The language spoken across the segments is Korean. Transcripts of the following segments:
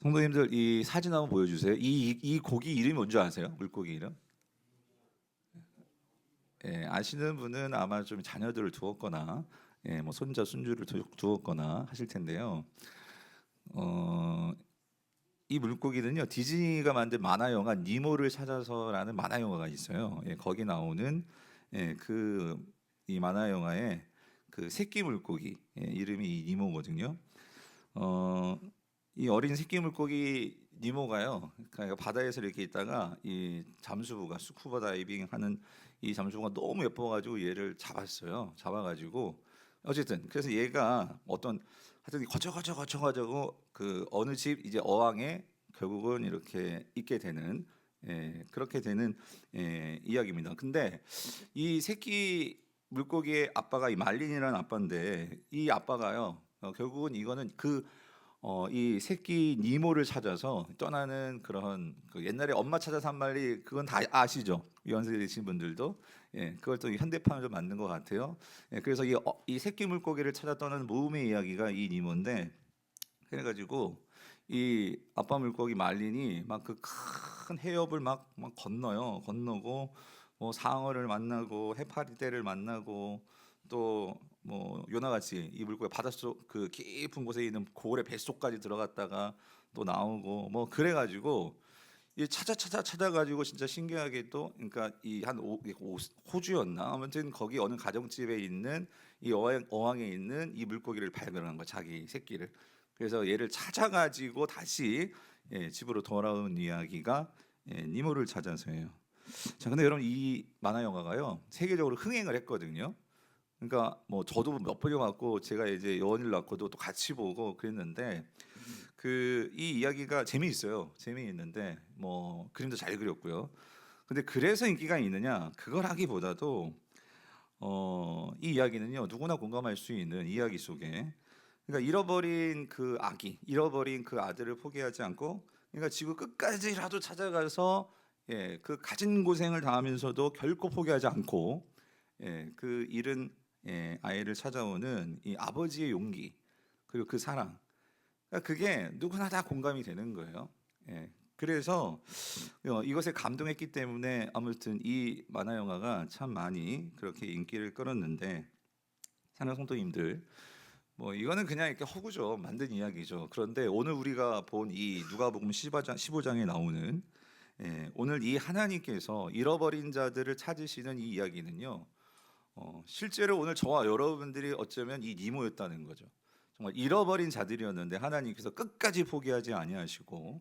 성도님들 이 사진 한번 보여주세요. 이 고기 이름이 뭔지 아세요? 물고기 이름? 예, 아시는 분은 아마 좀 자녀들을 두었거나 뭐 손자 손주를 두었거나 하실 텐데요. 어, 이 물고기는요 디즈니가 만든 만화 영화 니모를 찾아서라는 만화 영화가 있어요. 예, 거기 나오는 그 이 만화 영화의 그 새끼 물고기 이름이 이 니모거든요. 어, 이 어린 새끼 물고기 니모가요. 그러니까 바다에서 이렇게 있다가 이 잠수부가 스쿠버 다이빙 하는 이 잠수부가 너무 예뻐가지고 얘를 잡았어요. 잡아가지고 어쨌든 그래서 얘가 어떤 하여튼 거쳐가지고 그 어느 집 이제 어항에 결국은 이렇게 있게 되는 그렇게 되는 이야기입니다. 근데 이 새끼 물고기의 아빠가 이 말린이라는 아빠인데 이 아빠가요 결국은 이거는 이 새끼 니모를 찾아서 떠나는 그런 그 옛날에 엄마 찾아서 한 말이 그건 다 아시죠? 연세 되신 분들도 그걸 또 현대판으로 만든 것 같아요. 그래서 이 새끼 물고기를 찾아 떠나는 모험의 이야기가 이 니모인데 그래가지고 이 아빠 물고기 말린이 막 그 큰 해협을 막 건너고 뭐 상어를 만나고 해파리떼를 만나고 또 뭐 요나같이 이 물고기 바닷속 그 깊은 곳에 있는 고래 뱃속까지 들어갔다가 또 나오고 뭐 그래가지고 이 찾아가지고 진짜 신기하게 또 그러니까 이한 호주였나 아무튼 거기 어느 가정집에 있는 이 어항에 있는 이 물고기를 발견한 거 자기 새끼를 그래서 얘를 찾아가지고 다시 집으로 돌아온 이야기가 니모를 찾아서예요. 자, 근데 여러분 이 만화 영화가요 세계적으로 흥행을 했거든요. 그러니까 뭐 저도 몇 번이 왔고 제가 이제 여원을 낳고도 또 같이 보고 그랬는데 그 이 이야기가 재미있어요. 재미있는데 뭐 그림도 잘 그렸고요. 근데 그래서 인기가 있느냐 그걸 하기보다도 이 이야기는요 누구나 공감할 수 있는 이야기 속에 그러니까 잃어버린 그 아들을 포기하지 않고 그러니까 지구 끝까지라도 찾아가서 그 가진 고생을 당하면서도 결코 포기하지 않고 그 잃은 아이를 찾아오는 이 아버지의 용기 그리고 그 사랑 그러니까 그게 누구나 다 공감이 되는 거예요. 그래서 이것에 감동했기 때문에 아무튼 이 만화 영화가 참 많이 그렇게 인기를 끌었는데 사는 성도님들 뭐 이거는 그냥 이렇게 허구죠. 만든 이야기죠. 그런데 오늘 우리가 본 이 누가복음 15장에 나오는 오늘 이 하나님께서 잃어버린 자들을 찾으시는 이 이야기는요. 실제로 오늘 저와 여러분들이 어쩌면 이 니모였다는 거죠. 정말 잃어버린 자들이었는데 하나님께서 끝까지 포기하지 아니하시고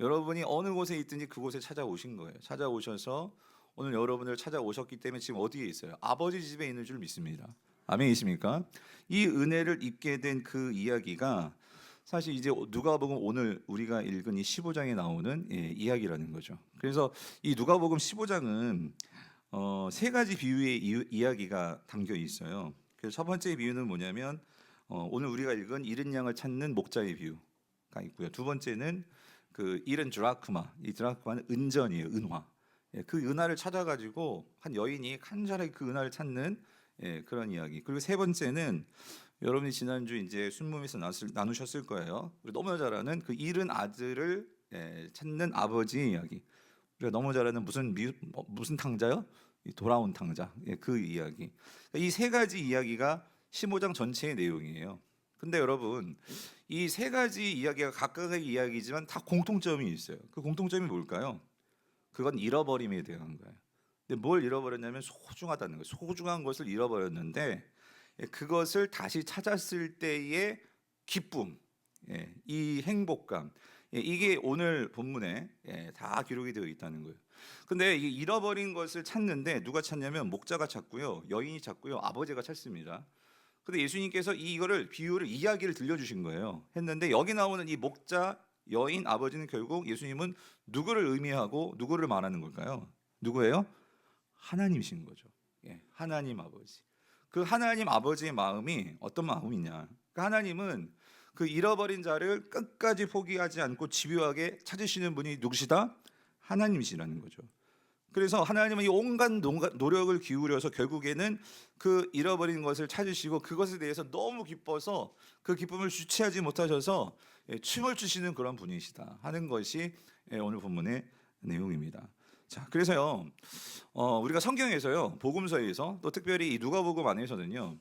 여러분이 어느 곳에 있든지 그곳에 찾아오신 거예요. 찾아오셔서 오늘 여러분을 찾아오셨기 때문에 지금 어디에 있어요? 아버지 집에 있는 줄 믿습니다. 아멘이십니까? 이 은혜를 입게 된 그 이야기가 사실 이제 누가복음 오늘 우리가 읽은 이 15장에 나오는 이야기라는 거죠. 그래서 이 누가복음 15장은 세 가지 비유의 이야기가 담겨 있어요. 그래서 첫 번째 비유는 뭐냐면 오늘 우리가 읽은 잃은 양을 찾는 목자의 비유가 있고요. 두 번째는 그 잃은 드라크마, 이 드라크마는 은전이에요, 은화. 그 은화를 찾아가지고 한 여인이 간절하게 그 은화를 찾는 그런 이야기. 그리고 세 번째는 여러분이 지난주 이제 순모에서 나누셨을 거예요. 우리 너무나 잘 아는 그 잃은 아들을 찾는 아버지의 이야기. 우리가 너무 잘 아는 무슨 탕자요? 돌아온 탕자. 그 이야기. 이 세 가지 이야기가 15장 전체의 내용이에요. 근데 여러분 이 세 가지 이야기가 각각의 이야기지만 다 공통점이 있어요. 그 공통점이 뭘까요? 그건 잃어버림에 대한 거예요. 근데 뭘 잃어버렸냐면 소중하다는 거예요. 소중한 것을 잃어버렸는데 그것을 다시 찾았을 때의 기쁨, 이 행복감, 이게 오늘 본문에 다 기록이 되어 있다는 거예요. 근데 이 잃어버린 것을 찾는데 누가 찾냐면 목자가 찾고요, 여인이 찾고요, 아버지가 찾습니다. 근데 예수님께서 이거를 비유를 이야기를 들려주신 거예요. 했는데 여기 나오는 이 목자, 여인, 아버지는 결국 예수님은 누구를 의미하고 누구를 말하는 걸까요? 누구예요? 하나님이신 거죠. 하나님 아버지. 그 하나님 아버지의 마음이 어떤 마음이냐? 그 하나님은 그 잃어버린 자를 끝까지 포기하지 않고 집요하게 찾으시는 분이 누구시다? 하나님이시라는 거죠. 그래서 하나님은 이 온갖 노력을 기울여서 결국에는 그 잃어버린 것을 찾으시고 그것에 대해서 너무 기뻐서 그 기쁨을 주체하지 못하셔서 춤을 추시는 그런 분이시다 하는 것이 오늘 본문의 내용입니다. 자, 그래서요, 우리가 성경에서요, 복음서에서 또 특별히 이 누가복음 안에서는요,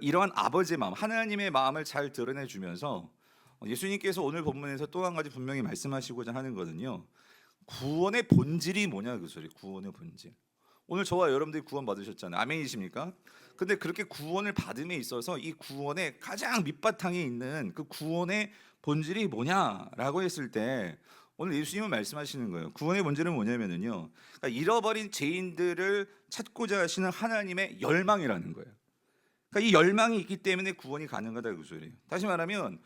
이러한 아버지의 마음, 하나님의 마음을 잘 드러내 주면서 예수님께서 오늘 본문에서 또 한 가지 분명히 말씀하시고자 하는 거는요, 구원의 본질이 뭐냐 그 소리. 구원의 본질. 오늘 저와 여러분들이 구원 받으셨잖아요. 아멘이십니까? 근데 그렇게 구원을 받음에 있어서 이 구원의 가장 밑바탕에 있는 그 구원의 본질이 뭐냐라고 했을 때 오늘 예수님은 말씀하시는 거예요. 구원의 본질은 뭐냐면은요, 그러니까 잃어버린 죄인들을 찾고자 하시는 하나님의 열망이라는 거예요. 그러니까 이 열망이 있기 때문에 구원이 가능하다 그 소리예요. 다시 말하면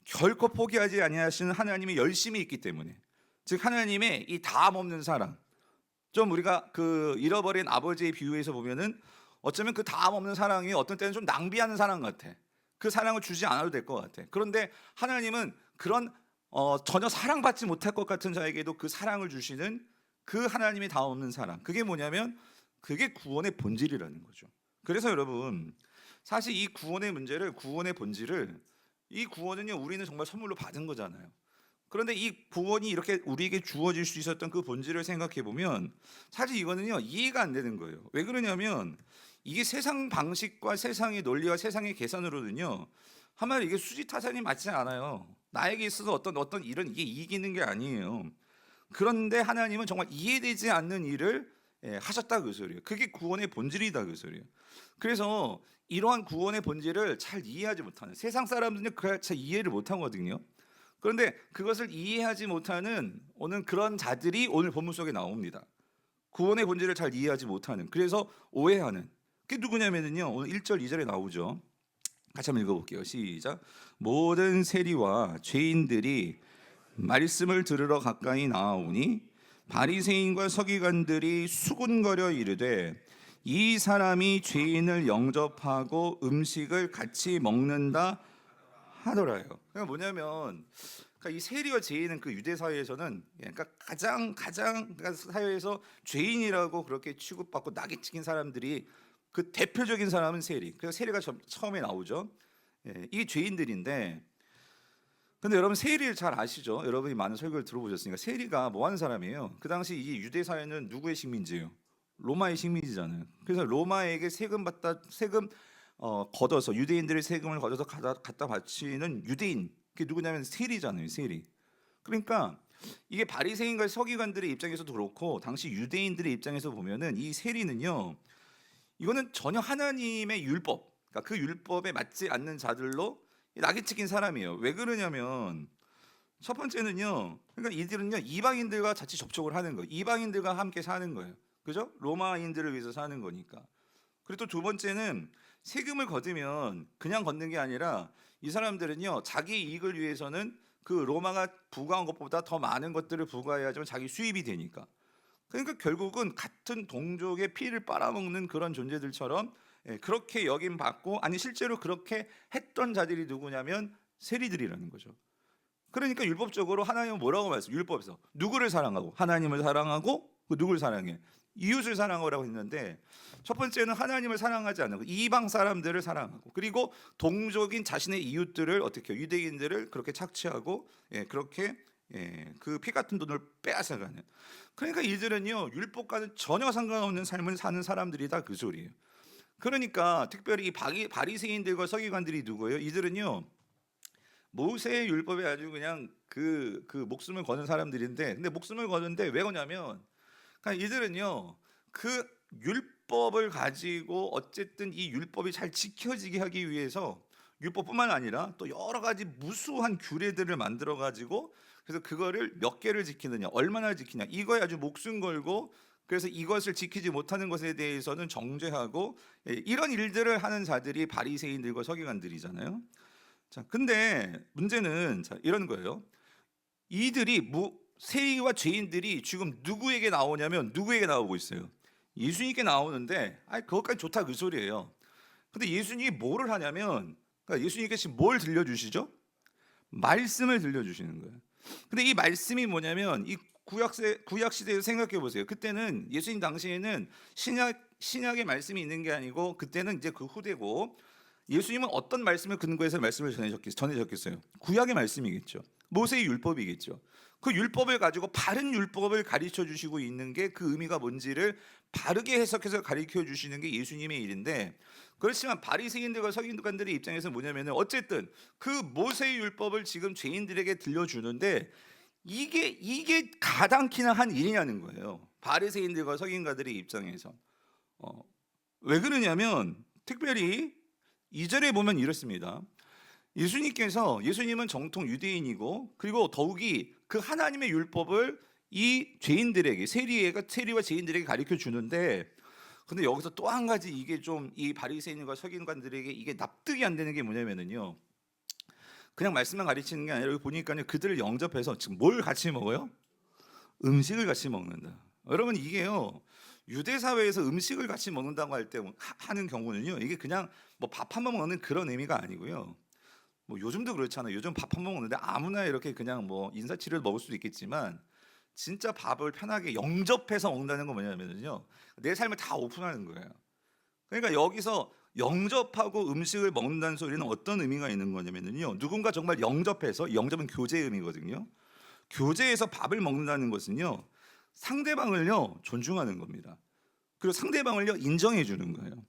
결코 포기하지 아니하시는 하나님의 열심이 있기 때문에, 즉 하나님의 이 다함 없는 사랑. 좀 우리가 그 잃어버린 아버지의 비유에서 보면은 어쩌면 그 다함 없는 사랑이 어떤 때는 좀 낭비하는 사랑 같아. 그 사랑을 주지 않아도 될 것 같아. 그런데 하나님은 그런 전혀 사랑받지 못할 것 같은 자에게도 그 사랑을 주시는 그 하나님의 다함 없는 사랑. 그게 뭐냐면 그게 구원의 본질이라는 거죠. 그래서 여러분, 사실 이 구원의 본질을, 이 구원은요, 우리는 정말 선물로 받은 거잖아요. 그런데 이 구원이 이렇게 우리에게 주어질 수 있었던 그 본질을 생각해 보면 사실 이거는요, 이해가 안 되는 거예요. 왜 그러냐면 이게 세상 방식과 세상의 논리와 세상의 계산으로는요, 한마디로 이게 수지타산이 맞지 않아요. 나에게 있어서 어떤 일은 이게 이기는 게 아니에요. 그런데 하나님은 정말 이해되지 않는 일을 하셨다 그 소리예요. 그게 구원의 본질이다 그 소리예요. 그래서 이러한 구원의 본질을 잘 이해하지 못하는, 세상 사람들은 그걸 잘 이해를 못하거든요. 그런데 그것을 이해하지 못하는 오늘 그런 자들이 오늘 본문 속에 나옵니다. 구원의 본질을 잘 이해하지 못하는, 그래서 오해하는. 그게 누구냐면요, 오늘 1절 2절에 나오죠. 같이 한번 읽어볼게요. 시작. 모든 세리와 죄인들이 말씀을 들으러 가까이 나아오니 바리새인과 서기관들이 수군거려 이르되 이 사람이 죄인을 영접하고 음식을 같이 먹는다 하더라요. 그러니까 뭐냐면, 그러니까 이 세리와 죄인은 그 유대 사회에서는, 그러니까 가장 그러니까 사회에서 죄인이라고 그렇게 취급받고 낙이 찍힌 사람들이, 그 대표적인 사람은 세리. 그래서 세리가 처음에 나오죠. 이게 죄인들인데, 근데 여러분 세리를 잘 아시죠? 여러분이 많은 설교를 들어보셨으니까. 세리가 뭐 하는 사람이에요? 그 당시 이 유대 사회는 누구의 식민지예요? 로마의 식민지잖아요. 그래서 로마에게 세금 걷어서, 유대인들의 세금을 걷어서 갖다 바치는 유대인, 그게 누구냐면 세리잖아요. 세리. 그러니까 이게 바리새인과 서기관들의 입장에서도 그렇고 당시 유대인들의 입장에서 보면은 이 세리는요, 이거는 전혀 하나님의 율법, 그러니까 그 율법에 맞지 않는 자들로 낙이 찍힌 사람이에요. 왜 그러냐면 첫 번째는요, 그러니까 이들은요 이방인들과 같이 접촉을 하는 거예요. 이방인들과 함께 사는 거예요. 그죠? 로마인들을 위해서 사는 거니까. 그리고 또 두 번째는 세금을 걷으면 그냥 걷는 게 아니라 이 사람들은요, 자기 이익을 위해서는 그 로마가 부과한 것보다 더 많은 것들을 부과해야지만 자기 수입이 되니까. 그러니까 결국은 같은 동족의 피를 빨아먹는 그런 존재들처럼 그렇게 여김 받고, 아니 실제로 그렇게 했던 자들이 누구냐면 세리들이라는 거죠. 그러니까 율법적으로 하나님은 뭐라고 말씀? 율법에서 누구를 사랑하고, 하나님을 사랑하고, 누구를 사랑해? 이웃을 사랑하라고 했는데, 첫 번째는 하나님을 사랑하지 않고 이방 사람들을 사랑하고, 그리고 동족인 자신의 이웃들을 어떻게, 유대인들을 그렇게 착취하고, 그렇게 그 피 같은 돈을 빼앗아가는. 그러니까 이들은요 율법과는 전혀 상관없는 삶을 사는 사람들이다 그 소리예요. 그러니까 특별히 이 바리새인들과 서기관들이 누구예요? 이들은요 모세의 율법에 아주 그냥 그 목숨을 거는 사람들인데, 근데 목숨을 거는데 왜 거냐면, 그러니까 이들은요 그 율법을 가지고 어쨌든 이 율법이 잘 지켜지게 하기 위해서 율법뿐만 아니라 또 여러 가지 무수한 규례들을 만들어 가지고, 그래서 그거를 몇 개를 지키느냐, 얼마나 지키냐, 이거에 아주 목숨 걸고, 그래서 이것을 지키지 못하는 것에 대해서는 정죄하고, 이런 일들을 하는 자들이 바리새인들과 서기관들이잖아요. 자, 근데 문제는 이런 거예요. 이들이 세리와 죄인들이 지금 누구에게 나오냐면, 누구에게 나오고 있어요? 예수님께 나오는데, 그것까지 좋다 그 소리예요. 근데 예수님이 뭐를 하냐면, 그러니까 예수님께서 뭘 들려주시죠? 말씀을 들려주시는 거예요. 근데 이 말씀이 뭐냐면, 이 구약 시대에서 생각해 보세요. 그때는 예수님 당시에는 신약의 말씀이 있는 게 아니고, 그때는 이제 그 후대고, 예수님은 어떤 말씀을 근거해서 말씀을 전해졌겠어요? 구약의 말씀이겠죠. 모세의 율법이겠죠. 그 율법을 가지고 바른 율법을 가르쳐 주시고 있는 게 그 의미가 뭔지를 바르게 해석해서 가르쳐 주시는 게 예수님의 일인데, 그렇지만 바리새인들과 서기관들의 입장에서는 뭐냐면은 어쨌든 그 모세의 율법을 지금 죄인들에게 들려주는데 이게 가당키나 한 일이냐는 거예요. 바리새인들과 서기관들의 입장에서. 왜 그러냐면 특별히 2절에 보면 이렇습니다. 예수님은 정통 유대인이고, 그리고 더욱이 그 하나님의 율법을 이 죄인들에게, 세리와 죄인들에게 가르쳐 주는데, 근데 여기서 또 한 가지 이게 좀 이 바리새인과 서기관들에게 이게 납득이 안 되는 게 뭐냐면요, 그냥 말씀만 가르치는 게 아니라 여기 보니까요, 그들을 영접해서 지금 뭘 같이 먹어요? 음식을 같이 먹는다. 여러분, 이게요, 유대 사회에서 음식을 같이 먹는다고 할 때 하는 경우는요, 이게 그냥 뭐 밥 한 번 먹는 그런 의미가 아니고요. 뭐 요즘도 그렇잖아요. 요즘 밥 한 번 먹는데 아무나 이렇게 그냥 뭐 인사치레를 먹을 수도 있겠지만, 진짜 밥을 편하게 영접해서 먹는다는 건 뭐냐면요, 내 삶을 다 오픈하는 거예요. 그러니까 여기서 영접하고 음식을 먹는다는 소리는 어떤 의미가 있는 거냐면요, 누군가 정말 영접해서, 영접은 교제의 의미거든요. 교제에서 밥을 먹는다는 것은요, 상대방을요 존중하는 겁니다. 그리고 상대방을요 인정해 주는 거예요.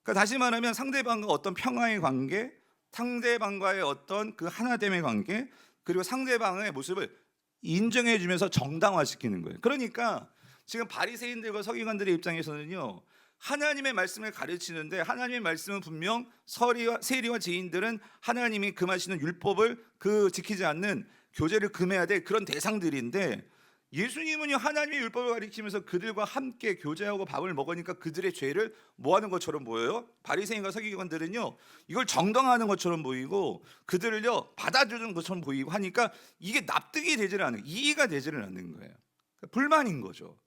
그러니까 다시 말하면 상대방과 어떤 평화의 관계, 상대방과의 어떤 그 하나됨의 관계, 그리고 상대방의 모습을 인정해 주면서 정당화시키는 거예요. 그러니까 지금 바리새인들과 서기관들의 입장에서는요, 하나님의 말씀을 가르치는데, 하나님의 말씀은 분명 세리와 죄인들은 하나님이 금하시는 율법을 지키지 않는, 교제를 금해야 될 그런 대상들인데, 예수님은요 하나님의 율법을 가르치면서 그들과 함께 교제하고 밥을 먹으니까 그들의 죄를 뭐 하는 것처럼 보여요? 바리새인과 서기관들은요 이걸 정당화하는 것처럼 보이고, 그들을요 받아주는 것처럼 보이고 하니까 이게 납득이 되지를 않아요. 이해가 되지를 않는 거예요. 그러니까 불만인 거죠.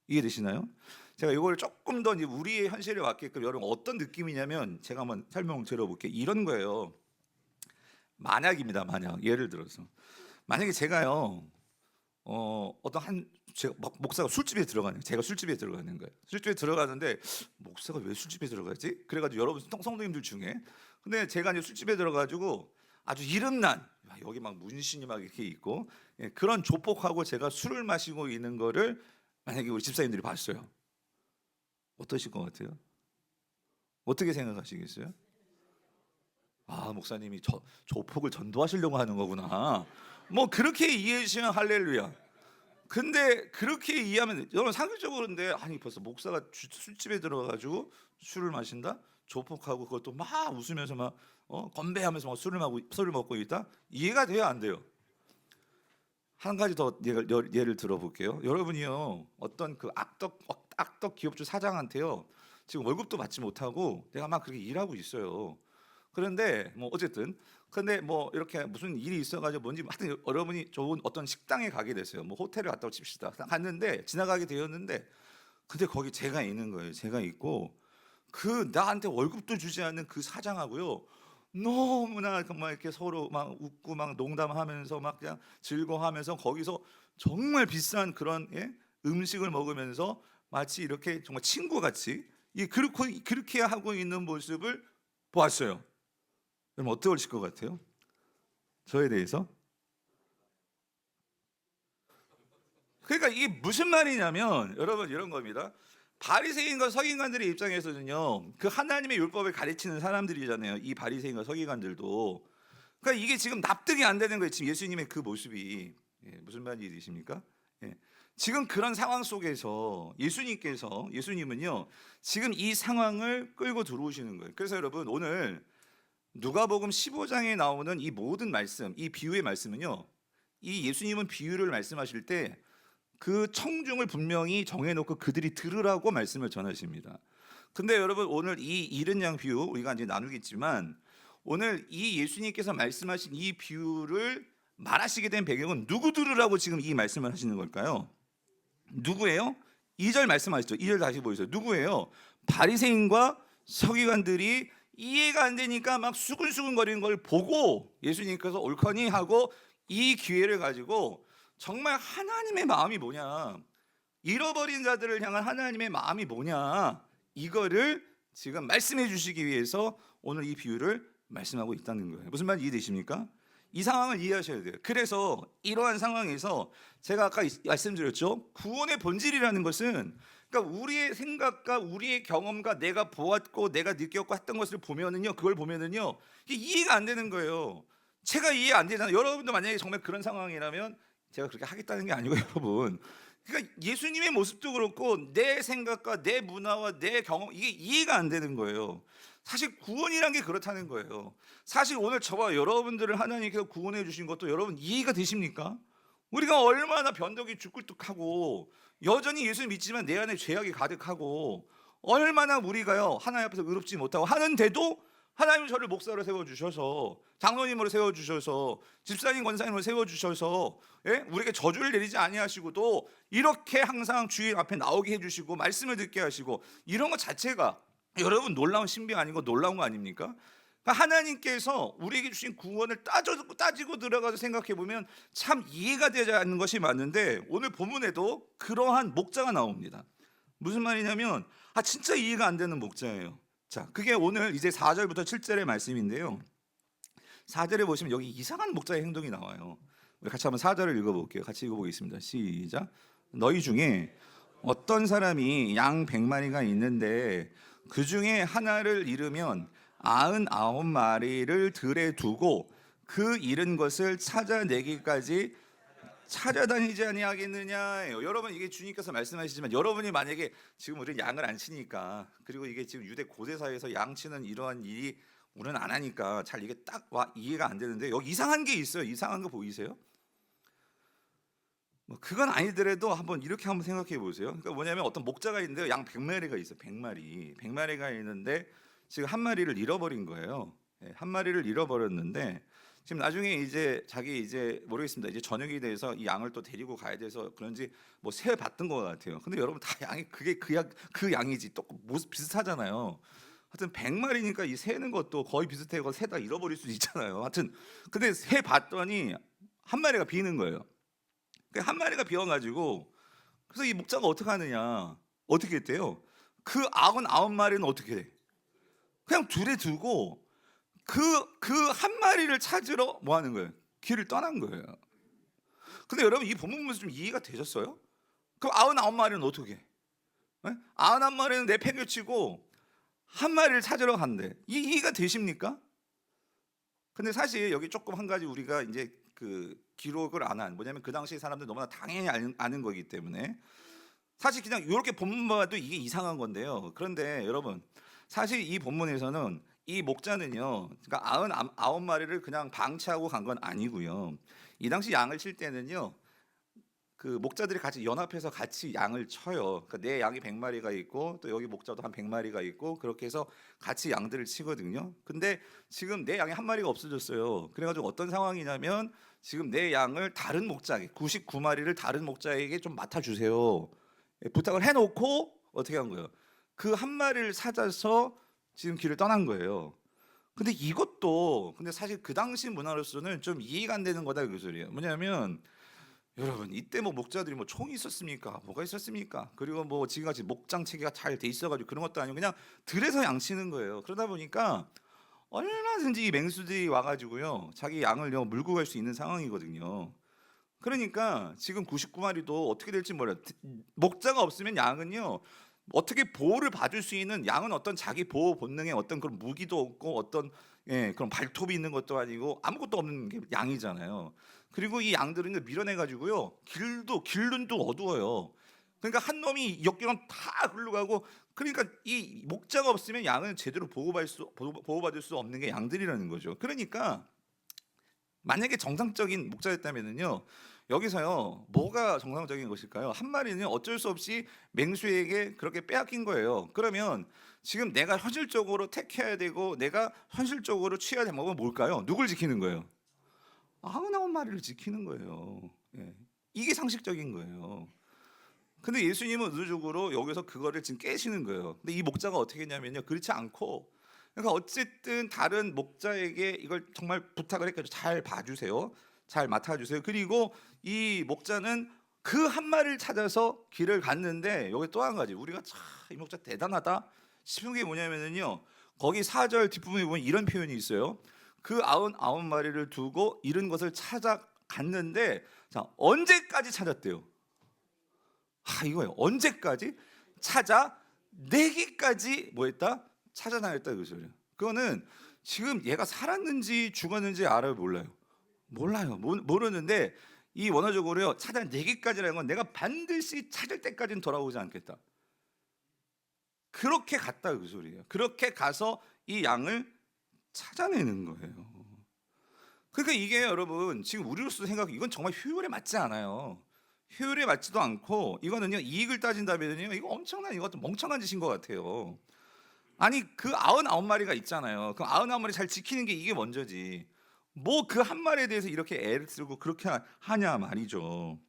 이해되시나요? 제가 이걸 조금 더 이제 우리의 현실에 맞게끔, 여러분 어떤 느낌이냐면 제가 한번 설명 드려볼게요. 이런 거예요. 만약입니다. 만약 예를 들어서 만약에 제가요 제가 목사가 술집에 들어가는, 제가 술집에 들어가는 거예요. 술집에 들어가는데 목사가 왜 술집에 들어가지? 그래가지고 여러분 성도님들 중에, 근데 제가 이제 술집에 들어가지고 아주 이름난, 여기 막 문신이 막 이렇게 있고, 그런 조폭하고 제가 술을 마시고 있는 거를 만약에 우리 집사님들이 봤어요. 어떠실 것 같아요? 어떻게 생각하시겠어요? 아, 목사님이 조폭을 전도하시려고 하는 거구나. 뭐 그렇게 이해해 주시면 할렐루야. 근데 그렇게 이해하면, 여러분 상식적으로, 근데 아니 벌써 목사가 술집에 들어가가지고 술을 마신다? 조폭하고 그것도 막 웃으면서 막 건배하면서 막 술을 먹고 있다? 이해가 돼요, 안 돼요? 한 가지 더 예를 들어볼게요. 여러분이요 어떤 그 악덕 기업주 사장한테요 지금 월급도 받지 못하고 내가 막 그렇게 일하고 있어요. 그런데 뭐 어쨌든, 근데 뭐 이렇게 무슨 일이 있어가지고 뭔지 하여튼 여러분이 좋은 어떤 식당에 가게 됐어요. 뭐 호텔을 갔다고 칩시다. 갔는데 지나가게 되었는데, 근데 거기 제가 있는 거예요. 제가 있고 그 나한테 월급도 주지 않는 그 사장하고요 너무나 막 이렇게 서로 막 웃고 막 농담하면서 막 그냥 즐거워하면서 거기서 정말 비싼 그런 음식을 먹으면서 마치 이렇게 정말 친구같이 그렇게 하고 있는 모습을 보았어요. 그럼 어떠실 것 같아요? 저에 대해서? 그러니까 이게 무슨 말이냐면 여러분 이런 겁니다. 바리새인과 서기관들의 입장에서는요, 그 하나님의 율법을 가르치는 사람들이잖아요. 이 바리새인과 서기관들도. 그러니까 이게 지금 납득이 안 되는 거예요. 지금 예수님의 그 모습이. 무슨 말인지 이해되십니까? 지금 그런 상황 속에서 예수님은요 지금 이 상황을 끌고 들어오시는 거예요. 그래서 여러분 오늘 누가복음 15장에 나오는 이 모든 말씀, 이 비유의 말씀은요, 이 예수님은 비유를 말씀하실 때 그 청중을 분명히 정해놓고 그들이 들으라고 말씀을 전하십니다. 근데 여러분 오늘 이 잃은 양 비유 우리가 이제 나누겠지만, 오늘 이 예수님께서 말씀하신 이 비유를 말하시게 된 배경은 누구 들으라고 지금 이 말씀을 하시는 걸까요? 누구예요? 2절 말씀하시죠. 2절 다시 보여주세요. 누구예요? 바리새인과 서기관들이 이해가 안 되니까 막 수근수근 거리는 걸 보고 예수님께서 옳거니 하고 이 기회를 가지고 정말 하나님의 마음이 뭐냐, 잃어버린 자들을 향한 하나님의 마음이 뭐냐, 이거를 지금 말씀해 주시기 위해서 오늘 이 비유를 말씀하고 있다는 거예요. 무슨 말인지 이해되십니까? 이 상황을 이해하셔야 돼요. 그래서 이러한 상황에서 제가 아까 말씀드렸죠. 구원의 본질이라는 것은, 그러니까 우리의 생각과 우리의 경험과 내가 보았고 내가 느꼈고 했던 것을 보면은요, 그걸 보면은요, 이게 이해가 안 되는 거예요. 제가 이해 안 되잖아요. 여러분도 만약에 정말 그런 상황이라면 제가 그렇게 하겠다는 게 아니고 여러분, 그러니까 예수님의 모습도 그렇고 내 생각과 내 문화와 내 경험, 이게 이해가 안 되는 거예요. 사실 구원이란 게 그렇다는 거예요. 사실 오늘 저와 여러분들을 하나님께서 구원해 주신 것도 여러분 이해가 되십니까? 우리가 얼마나 변덕이 죽글뚝하고 여전히 예수 믿지만 내 안에 죄악이 가득하고 얼마나 우리가요 하나님 앞에서 의롭지 못하고 하는데도 하나님 저를 목사로 세워주셔서 장로님으로 세워주셔서 집사님 권사님으로 세워주셔서, 예? 우리에게 저주를 내리지 아니하시고도 이렇게 항상 주인 앞에 나오게 해주시고 말씀을 듣게 하시고, 이런 것 자체가 여러분 놀라운 신비 아니고 놀라운 거 아닙니까? 그러니까 하나님께서 우리에게 주신 구원을 따지고 들어가서 생각해 보면 참 이해가 되지 않는 것이 많은데, 오늘 본문에도 그러한 목자가 나옵니다. 무슨 말이냐면 진짜 이해가 안 되는 목자예요. 자, 그게 오늘 이제 4절부터 7절의 말씀인데요. 4절에 보시면 여기 이상한 목자의 행동이 나와요. 우리 같이 한번 4절을 읽어볼게요. 같이 읽어보겠습니다. 시작. 너희 중에 어떤 사람이 양 100마리가 있는데 그 중에 하나를 잃으면 99마리를 들에 두고 그 잃은 것을 찾아내기까지 찾아다니지 아니하겠느냐예요. 여러분, 이게 주님께서 말씀하시지만 여러분이 만약에 지금 우리는 양을 안 치니까, 그리고 이게 지금 유대 고대사에서 양 치는 이러한 일이 우리는 안 하니까 잘 이게 딱 이해가 안 되는데, 여기 이상한 게 있어요. 이상한 거 보이세요? 뭐 그건 아니더라도 이렇게 한번 생각해 보세요. 그러니까 뭐냐면 어떤 목자가 있는데요, 양 100마리가 있어요. 100마리가 있는데 지금 한 마리를 잃어버린 거예요. 한 마리를 잃어버렸는데 지금 나중에 이제 자기 이제 모르겠습니다. 이제 저녁이 돼서 이 양을 또 데리고 가야 돼서 그런지 뭐 새 봤던 것 같아요. 근데 여러분 다 양이 그게 그 양이지 또 모습 비슷하잖아요. 하여튼 100마리니까 이 세는 것도 거의 비슷해서 세다 잃어버릴 수도 있잖아요. 하여튼 근데 새 봤더니 한 마리가 비는 거예요. 한 마리가 비어가지고, 그래서 이 목자가 어떻게 하느냐, 어떻게 했대요? 그 99마리는 어떻게 해? 그냥 둘에 두고 그 한 마리를 찾으러 뭐 하는 거예요? 길을 떠난 거예요. 근데 여러분 이 본문 보면서 좀 이해가 되셨어요? 그럼 99마리는 어떻게 해? 99마리는 내팽개치고 한 마리를 찾으러 간대. 이해가 되십니까? 근데 사실 여기 조금 한 가지 우리가 이제 그 기록을 안 한, 뭐냐면 그 당시 사람들 너무나 당연히 아는 거기 때문에 사실 그냥 이렇게 본문만 봐도 이게 이상한 건데요. 그런데 여러분 사실 이 본문에서는 이 목자는요, 그러니까 99마리를 그냥 방치하고 간 건 아니고요. 이 당시 양을 칠 때는요, 그 목자들이 같이 연합해서 같이 양을 쳐요. 그러니까 내 양이 100마리가 있고 또 여기 목자도 한 100마리가 있고 그렇게 해서 같이 양들을 치거든요. 근데 지금 내 양이 한 마리가 없어졌어요. 그래가지고 어떤 상황이냐면 지금 내 양을 다른 목자에게 99마리를 다른 목자에게 좀 맡아주세요, 부탁을 해놓고 어떻게 한 거예요? 그 한 마리를 찾아서 지금 길을 떠난 거예요. 근데 이것도 근데 사실 그 당시 문화로서는 좀 이해가 안 되는 거다 그 소리예요. 뭐냐면 여러분 이때 뭐 목자들이 뭐 총이 있었습니까? 뭐가 있었습니까? 그리고 뭐 지금같이 목장 체계가 잘 돼 있어가지고 그런 것도 아니고 그냥 들에서 양치는 거예요. 그러다 보니까 얼마든지 이 맹수들이 와가지고요 자기 양을 물고 갈 수 있는 상황이거든요. 그러니까 지금 99마리도 어떻게 될지 몰라요. 목자가 없으면 양은요 어떻게 보호를 받을 수 있는, 양은 어떤 자기 보호 본능의 어떤 그런 무기도 없고 어떤 그런 발톱이 있는 것도 아니고 아무것도 없는 게 양이잖아요. 그리고 이 양들은 밀어내 가지고요 길은 또 어두워요. 그러니까 한 놈이 역경은 다 흘러가고, 그러니까 이 목자가 없으면 양은 제대로 보호받을 수 없는 게 양들이라는 거죠. 그러니까 만약에 정상적인 목자였다면은요, 여기서요 뭐가 정상적인 것일까요? 한 마리는 어쩔 수 없이 맹수에게 그렇게 빼앗긴 거예요. 그러면 지금 내가 현실적으로 택해야 되고 내가 현실적으로 취해야 될 방법은 뭘까요? 누굴 지키는 거예요? 99마리를 지키는 거예요. 이게 상식적인 거예요. 근데 예수님은 의도적으로 여기서 그거를 지금 깨시는 거예요. 근데 이 목자가 어떻게 했냐면요, 그렇지 않고, 그러니까 어쨌든 다른 목자에게 이걸 정말 부탁을 했거든요. 잘 봐주세요, 잘 맡아주세요. 그리고 이 목자는 그 한 마리를 찾아서 길을 갔는데, 여기 또 한 가지 우리가 참 이 목자 대단하다 싶은 게 뭐냐면요, 거기 4절 뒷부분에 보면 이런 표현이 있어요. 그 99마리를 두고 잃은 것을 찾아갔는데, 자, 언제까지 찾았대요? 이거예요. 언제까지? 찾아내기까지 뭐 했다? 찾아다녔다 그 소리예요. 그거는 지금 얘가 살았는지 죽었는지 알아요, 몰라요? 몰라요. 모르는데 이 원어적으로요, 찾아내기까지라는 건 내가 반드시 찾을 때까지는 돌아오지 않겠다. 그렇게 갔다 그 소리예요. 그렇게 가서 이 양을 찾아내는 거예요. 그러니까 이게 여러분 지금 우리로서 이건 정말 효율에 맞지 않아요. 효율에 맞지도 않고, 이거는요, 이익을 따진다면요, 이거 엄청난, 이것도 멍청한 짓인 것 같아요. 아니, 그 99마리가 있잖아요. 그 99마리 잘 지키는 게 이게 먼저지. 뭐 그 한 마리에 대해서 이렇게 애를 쓰고 그렇게 하냐 말이죠.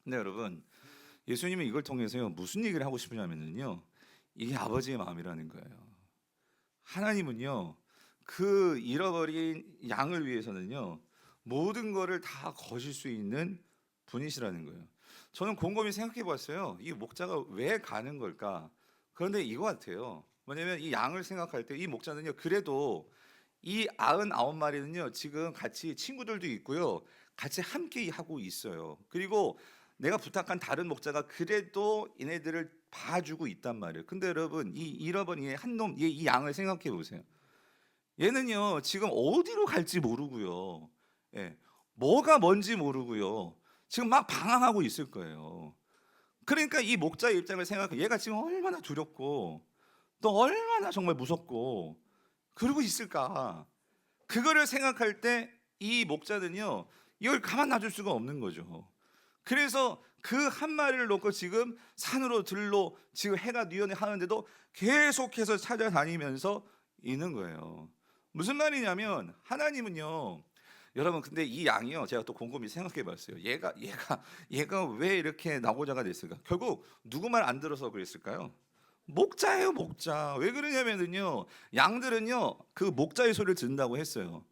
근데 여러분, 예수님은 이걸 통해서요, 무슨 얘기를 하고 싶으냐면요, 이게 아버지의 마음이라는 거예요. 하나님은요, 그 잃어버린 양을 위해서는요, 모든 거를 다 거실 수 있는 분이시라는 거예요. 저는 곰곰이 생각해 봤어요. 이 목자가 왜 가는 걸까? 그런데 이거 같아요. 뭐냐면 이 양을 생각할 때 이 목자는요, 그래도 이 99마리는요, 지금 같이 친구들도 있고요, 같이 함께 하고 있어요. 그리고 내가 부탁한 다른 목자가 그래도 얘네들을 봐주고 있단 말이에요. 근데 여러분, 이 잃어버린 한 놈, 이 양을 생각해 보세요. 얘는요, 지금 어디로 갈지 모르고요, 예, 뭐가 뭔지 모르고요, 지금 막 방황하고 있을 거예요. 그러니까 이 목자의 입장을 생각해, 얘가 지금 얼마나 두렵고 또 얼마나 정말 무섭고 그러고 있을까. 그거를 생각할 때 이 목자는요, 이걸 가만 놔둘 수가 없는 거죠. 그래서 그 한 마리를 놓고 지금 산으로 들로, 지금 해가 뉘어내 하는데도 계속해서 찾아다니면서 있는 거예요. 무슨 말이냐면, 하나님은요, 여러분, 근데 이 양이요, 제가 또 곰곰이 생각해 봤어요. 얘가 왜 이렇게 낙오자가 됐을까? 결국 누구 말 안 들어서 그랬을까요? 목자예요, 목자. 왜 그러냐면요, 양들은요, 그 목자의 소리를 듣는다고 했어요.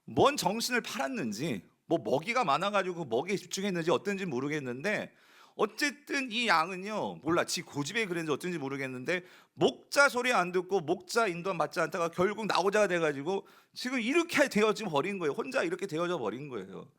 뭔 정신을 팔았는지, 뭐 먹이가 많아가지고 먹이에 집중했는지 어떤지 모르겠는데, 어쨌든 이 양은요, 몰라, 지 고집에 그랬는지 어쩐지 모르겠는데, 목자 소리 안 듣고 목자 인도 맞지 않다가 결국 낙오자가 돼가지고 지금 이렇게 되어져 버린 거예요. 혼자 이렇게 되어져 버린 거예요.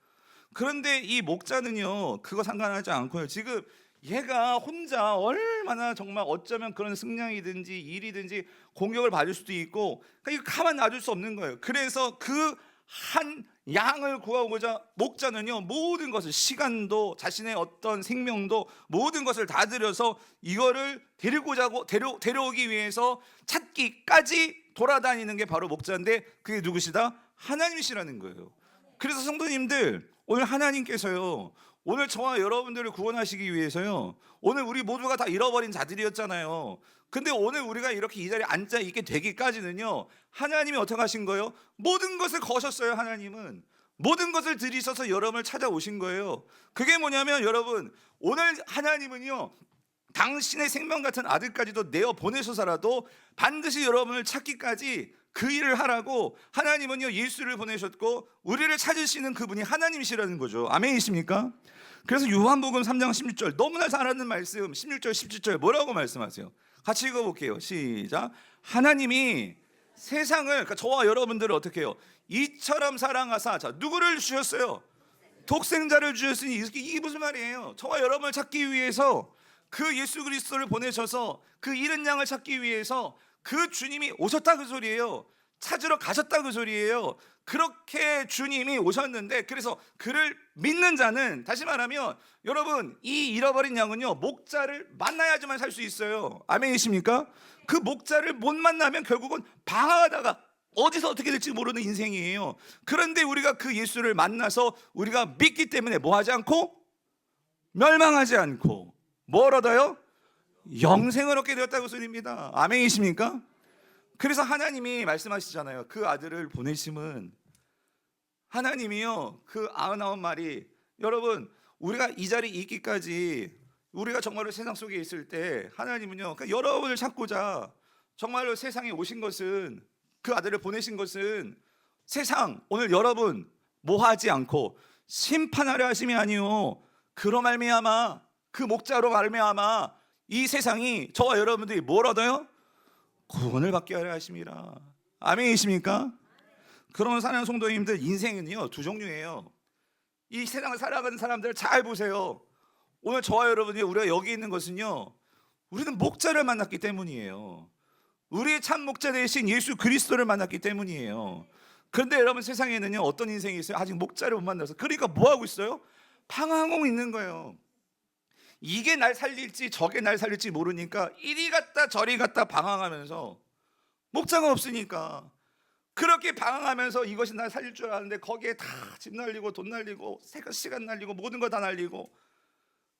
그런데 이 목자는요, 그거 상관하지 않고요, 지금 얘가 혼자 얼마나 정말 어쩌면 그런 승량이든지 일이든지 공격을 받을 수도 있고, 그러니까 이거 가만 놔둘 수 없는 거예요. 그래서 그 한 양을 구하고자 목자는요, 모든 것을, 시간도 자신의 어떤 생명도 모든 것을 다 들여서 이거를 데려오기 위해서 찾기까지 돌아다니는 게 바로 목자인데, 그게 누구시다? 하나님이시라는 거예요. 그래서 성도님들, 오늘 하나님께서요, 오늘 저와 여러분들을 구원하시기 위해서요, 오늘 우리 모두가 다 잃어버린 자들이었잖아요. 근데 오늘 우리가 이렇게 이 자리에 앉아 있게 되기까지는요, 하나님이 어떻게 하신 거예요? 모든 것을 거셨어요. 하나님은 모든 것을 들이셔서 여러분을 찾아오신 거예요. 그게 뭐냐면, 여러분, 오늘 하나님은요, 당신의 생명 같은 아들까지도 내어 보내셔서라도 반드시 여러분을 찾기까지 그 일을 하라고 하나님은요, 예수를 보내셨고 우리를 찾으시는 그분이 하나님이시라는 거죠. 아멘이십니까? 그래서 요한복음 3장 16절, 너무나 잘 아는 말씀, 16절 17절 뭐라고 말씀하세요? 같이 읽어볼게요. 시작. 하나님이 세상을, 그러니까 저와 여러분들을 어떻게 해요? 이처럼 사랑하사, 자, 누구를 주셨어요? 독생자를 주셨으니, 이게 무슨 말이에요? 저와 여러분을 찾기 위해서 그 예수 그리스도를 보내셔서 그 잃은 양을 찾기 위해서 그 주님이 오셨다 그 소리예요. 찾으러 가셨다 그 소리예요. 그렇게 주님이 오셨는데, 그래서 그를 믿는 자는, 다시 말하면 여러분, 이 잃어버린 양은요, 목자를 만나야지만 살 수 있어요. 아멘이십니까? 그 목자를 못 만나면 결국은 방황하다가 어디서 어떻게 될지 모르는 인생이에요. 그런데 우리가 그 예수를 만나서 우리가 믿기 때문에 뭐 하지 않고, 멸망하지 않고 뭘 얻어요? 영생을 얻게 되었다고 소리입니다. 아멘이십니까? 그래서 하나님이 말씀하시잖아요. 그 아들을 보내심은, 하나님이요, 그 99마리, 여러분, 우리가 이 자리에 있기까지, 우리가 정말로 세상 속에 있을 때 하나님은요, 그러니까 여러분을 찾고자 정말로 세상에 오신 것은, 그 아들을 보내신 것은 세상, 오늘 여러분 뭐 하지 않고 심판하려 하심이 아니요, 그로 말미암아, 그 목자로 말미암아 이 세상이, 저와 여러분들이 뭘 얻어요? 구원을 받게 하려 하심이라. 아멘이십니까? 그런 사랑하는 성도님들, 인생은요 두 종류예요. 이 세상을 살아가는 사람들 잘 보세요. 오늘 저와 여러분이 우리가 여기 있는 것은요, 우리는 목자를 만났기 때문이에요. 우리의 참 목자 되신 예수 그리스도를 만났기 때문이에요. 그런데 여러분, 세상에는요 어떤 인생이 있어요? 아직 목자를 못 만나서. 그러니까 뭐 하고 있어요? 방황하고 있는 거예요. 이게 날 살릴지 저게 날 살릴지 모르니까 이리 갔다 저리 갔다 방황하면서, 목자가 없으니까 그렇게 방황하면서 이것이 날 살릴 줄 아는데 거기에 다 집 날리고 돈 날리고 시간 날리고 모든 거 다 날리고,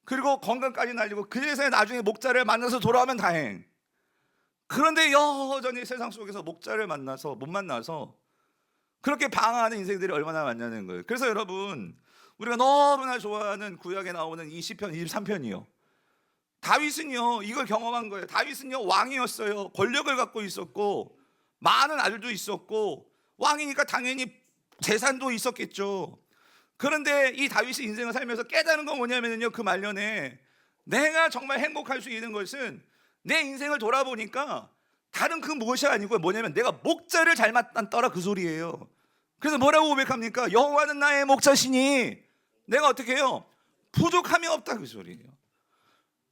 그리고 건강까지 날리고, 그래서 나중에 목자를 만나서 돌아오면 다행. 그런데 여전히 세상 속에서 목자를 만나서 못 만나서 그렇게 방황하는 인생들이 얼마나 많냐는 거예요. 그래서 여러분, 우리가 너무나 좋아하는 구약에 나오는 이 시편 23편이요, 다윗은요 이걸 경험한 거예요. 다윗은요 왕이었어요. 권력을 갖고 있었고 많은 아들도 있었고, 왕이니까 당연히 재산도 있었겠죠. 그런데 이 다윗의 인생을 살면서 깨달은 건 뭐냐면요, 그 말년에 내가 정말 행복할 수 있는 것은 내 인생을 돌아보니까 다른 그 무엇이 아니고 뭐냐면 내가 목자를 잘 만났더라, 그 소리예요. 그래서 뭐라고 고백합니까? 여호와는 나의 목자시니 내가 어떻게 해요? 부족함이 없다, 그 소리예요.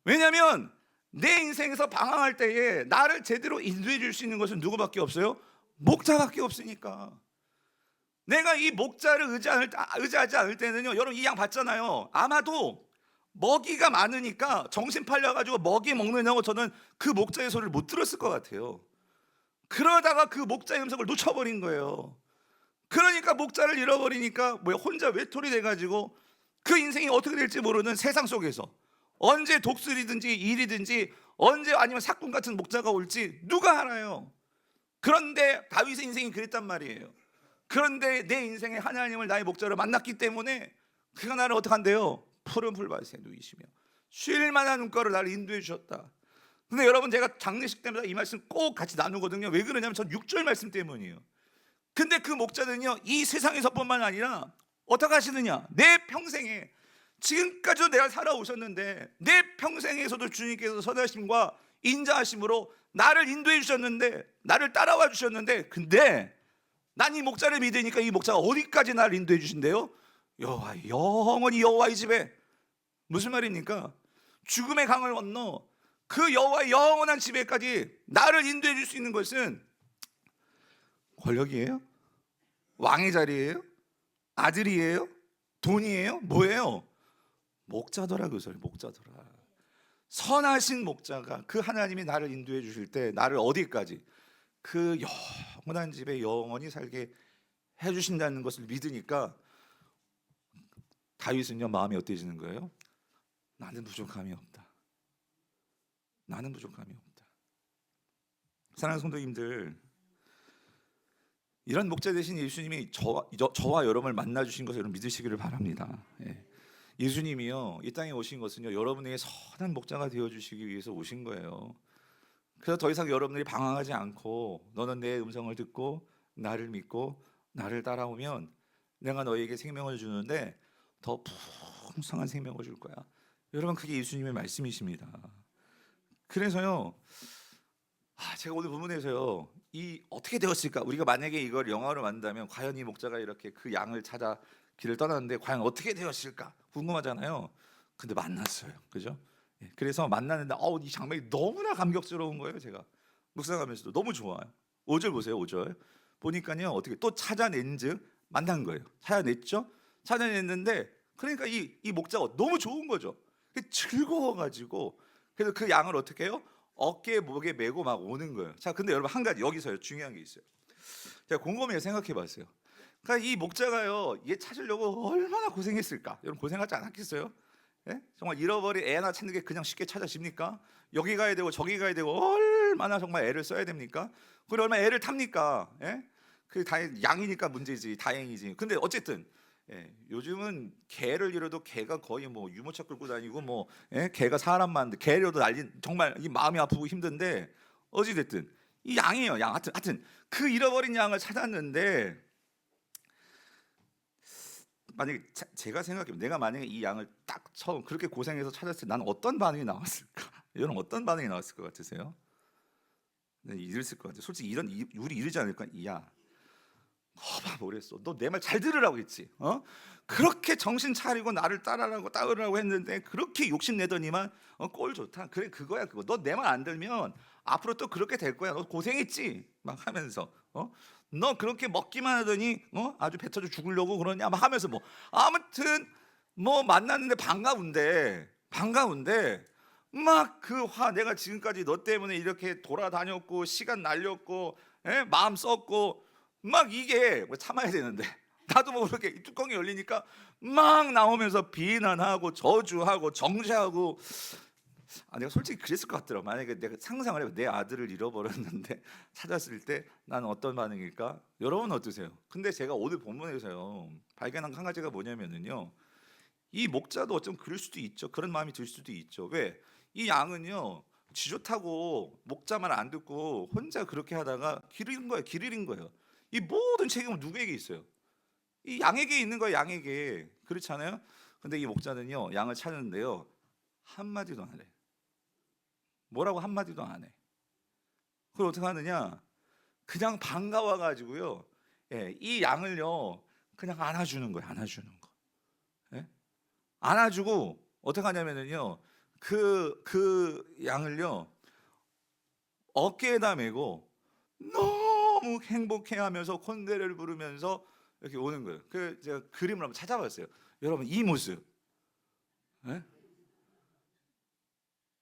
왜냐하면 내 인생에서 방황할 때에 나를 제대로 인도해 줄 수 있는 것은 누구밖에 없어요? 목자밖에 없으니까. 내가 이 목자를 의지하지 않을 때는요, 여러분 이 양 봤잖아요. 아마도 먹이가 많으니까 정신 팔려가지고 먹이 먹느냐고 저는 그 목자의 소리를 못 들었을 것 같아요. 그러다가 그 목자의 음성을 놓쳐버린 거예요. 그러니까 목자를 잃어버리니까 혼자 외톨이 돼가지고 그 인생이 어떻게 될지 모르는 세상 속에서 언제 독수리든지 일이든지 언제 아니면 사꾼 같은 목자가 올지 누가 알아요. 그런데 다윗의 인생이 그랬단 말이에요. 그런데 내 인생에 하나님을 나의 목자로 만났기 때문에 그가 나를 어떻게 한대요? 푸른 풀밭에 누이시며 쉴 만한 눈가로 나를 인도해 주셨다. 근데 여러분, 제가 장례식 때마다 이 말씀 꼭 같이 나누거든요. 왜 그러냐면 전 6절 말씀 때문이에요. 근데 그 목자는요 이 세상에서뿐만 아니라 어떻게 하시느냐, 내 평생에 지금까지도 내가 살아오셨는데 내 평생에서도 주님께서 선하심과 인자하심으로 나를 인도해 주셨는데, 나를 따라와 주셨는데, 근데 난 이 목자를 믿으니까 이 목자가 어디까지 나를 인도해 주신대요? 영원히 여호와의 집에. 무슨 말입니까? 죽음의 강을 건너 그 여호와의 영원한 집에까지 나를 인도해 줄 수 있는 것은 권력이에요? 왕의 자리예요? 아들이에요? 돈이에요? 뭐예요? 목자더라, 그 소리. 목자더라. 선하신 목자가, 그 하나님이 나를 인도해 주실 때 나를 어디까지, 그 영원한 집에 영원히 살게 해주신다는 것을 믿으니까 다윗은요 마음이 어때지는 거예요? 나는 부족함이 없다. 나는 부족함이 없다. 사랑하는 성도님들, 이런 목자 되신 예수님이 저와 여러분을 만나주신 것을 여러분 믿으시기를 바랍니다. 예수님이요 이 땅에 오신 것은요 여러분에게 선한 목자가 되어주시기 위해서 오신 거예요. 그래서 더 이상 여러분들이 방황하지 않고 너는 내 음성을 듣고 나를 믿고 나를 따라오면 내가 너에게 생명을 주는데 더 풍성한 생명을 줄 거야. 여러분, 그게 예수님의 말씀이십니다. 그래서요 제가 오늘 본문에서요 이 어떻게 되었을까, 우리가 만약에 이걸 영화로 만든다면 과연 이 목자가 이렇게 그 양을 찾아 길을 떠났는데 과연 어떻게 되었을까 궁금하잖아요. 근데 만났어요, 그죠? 그래서 만났는데 이 장면이 너무나 감격스러운 거예요. 제가 묵상하면서도 너무 좋아요. 5절 보세요. 5절 보니까요 어떻게 또 찾아낸즉 만난 거예요. 찾아냈죠? 찾아냈는데 그러니까 이 목자가 너무 좋은 거죠. 즐거워가지고 그래서 그 양을 어떻게 해요? 어깨에 목에 메고 막 오는 거예요. 자, 근데 여러분 한 가지 여기서요 중요한 게 있어요. 제가 곰곰이 생각해봤어요. 그러니까 이 목자가요 얘 찾으려고 얼마나 고생했을까? 여러분 고생하지 않았겠어요? 예? 정말 잃어버린 애 하나 찾는 게 그냥 쉽게 찾아집니까? 여기 가야 되고 저기 가야 되고 얼마나 정말 애를 써야 됩니까? 그리고 얼마나 애를 탑니까? 예? 그 양이니까 문제지, 다행이지. 근데 어쨌든 요즘은 개를 잃어도 개가 거의 뭐 유모차 끌고 다니고 개가 사람 많은데 개려도 난리, 정말 이 마음이 아프고 힘든데 어찌 됐든 이 양이에요. 양 하여튼 그 잃어버린 양을 찾았는데, 만약에 제가 생각해보면 내가 만약에 이 양을 딱 처음 그렇게 고생해서 찾았을 때 나는 어떤 반응이 나왔을까? 여러분 어떤 반응이 나왔을 것 같으세요? 네, 이랬을 것 같아. 솔직히 우리 이러지 않을까? 야, 거봐 뭐랬어. 너 내 말 잘 들으라고 했지. 그렇게 정신 차리고 나를 따르라고 했는데 그렇게 욕심 내더니만 꼴 좋다. 그래 그거야 그거. 너 내 말 안 들면 앞으로 또 그렇게 될 거야. 너 고생했지. 막 하면서 너 그렇게 먹기만 하더니 아주 배 터져 죽으려고 그러냐 막 하면서 뭐 아무튼 뭐 만났는데 반가운데 막 그 화 내가 지금까지 너 때문에 이렇게 돌아다녔고 시간 날렸고 마음 썼고 막 이게 뭐 참아야 되는데 나도 뭐 그렇게 이 뚜껑이 열리니까 막 나오면서 비난하고 저주하고 정죄하고 내가 솔직히 그랬을 것 같더라. 만약에 내가 상상을 해봐. 내 아들을 잃어버렸는데 찾았을 때 나는 어떤 반응일까? 여러분 어떠세요? 근데 제가 오늘 본문에서요 발견한 한 가지가 뭐냐면은요 이 목자도 어쩌면 그럴 수도 있죠. 그런 마음이 들 수도 있죠. 왜? 이 양은요 지 좋다고 목자 말 안 듣고 혼자 그렇게 하다가 길 잃은 거예요. 이 모든 책임은 누구에게 있어요? 이 양에게 있는 거예요. 양에게. 그렇지 않아요? 근데 이 목자는요 양을 찾는데요 한마디도 안 해. 뭐라고 한마디도 안 해. 그걸 어떻게 하느냐? 그냥 반가워 가지고요 이 양을요 그냥 안아주는 거예요. 안아주는 거. 예? 안아주고 어떻게 하냐면은요 그 양을요 어깨에다 메고 너무 행복해하면서 콘데레를 부르면서 이렇게 오는 거예요. 그 제가 그림을 한번 찾아봤어요. 여러분 이 모습, 예?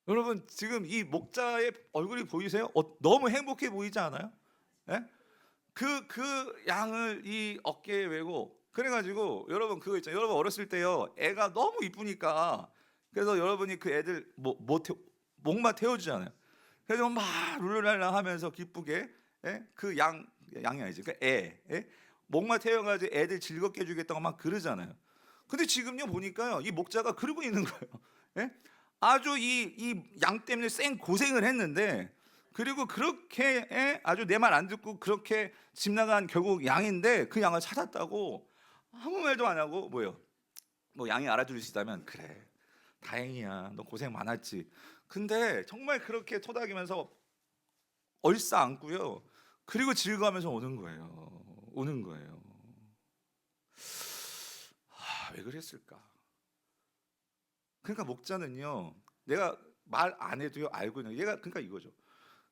여러분 지금 이 목자의 얼굴이 보이세요? 너무 행복해 보이지 않아요? 예? 그 양을 이 어깨에 메고 그래가지고 여러분 그거 있잖아요. 여러분 어렸을 때요 애가 너무 이쁘니까 그래서 여러분이 그 애들 목마 태워주잖아요. 그래서 막 룰루랄라 하면서 기쁘게 그 양이 아니지 그 목마 태워가지고 애들 즐겁게 해주겠다고 막 그러잖아요. 근데 지금요 보니까요 이 목자가 그러고 있는 거예요. 예? 아주 이 양 때문에 쌩 고생을 했는데 그리고 그렇게 아주 내 말 안 듣고 그렇게 집 나간 결국 양인데 그 양을 찾았다고 아무 말도 안 하고 뭐요? 뭐 양이 알아들을 수 있다면 그래 다행이야 너 고생 많았지. 근데 정말 그렇게 토닥이면서 얼싸 안고요. 그리고 즐거워하면서 오는 거예요. 왜 그랬을까? 그러니까 목자는요 내가 말 안 해도요 알고 있는 얘가 그러니까 이거죠.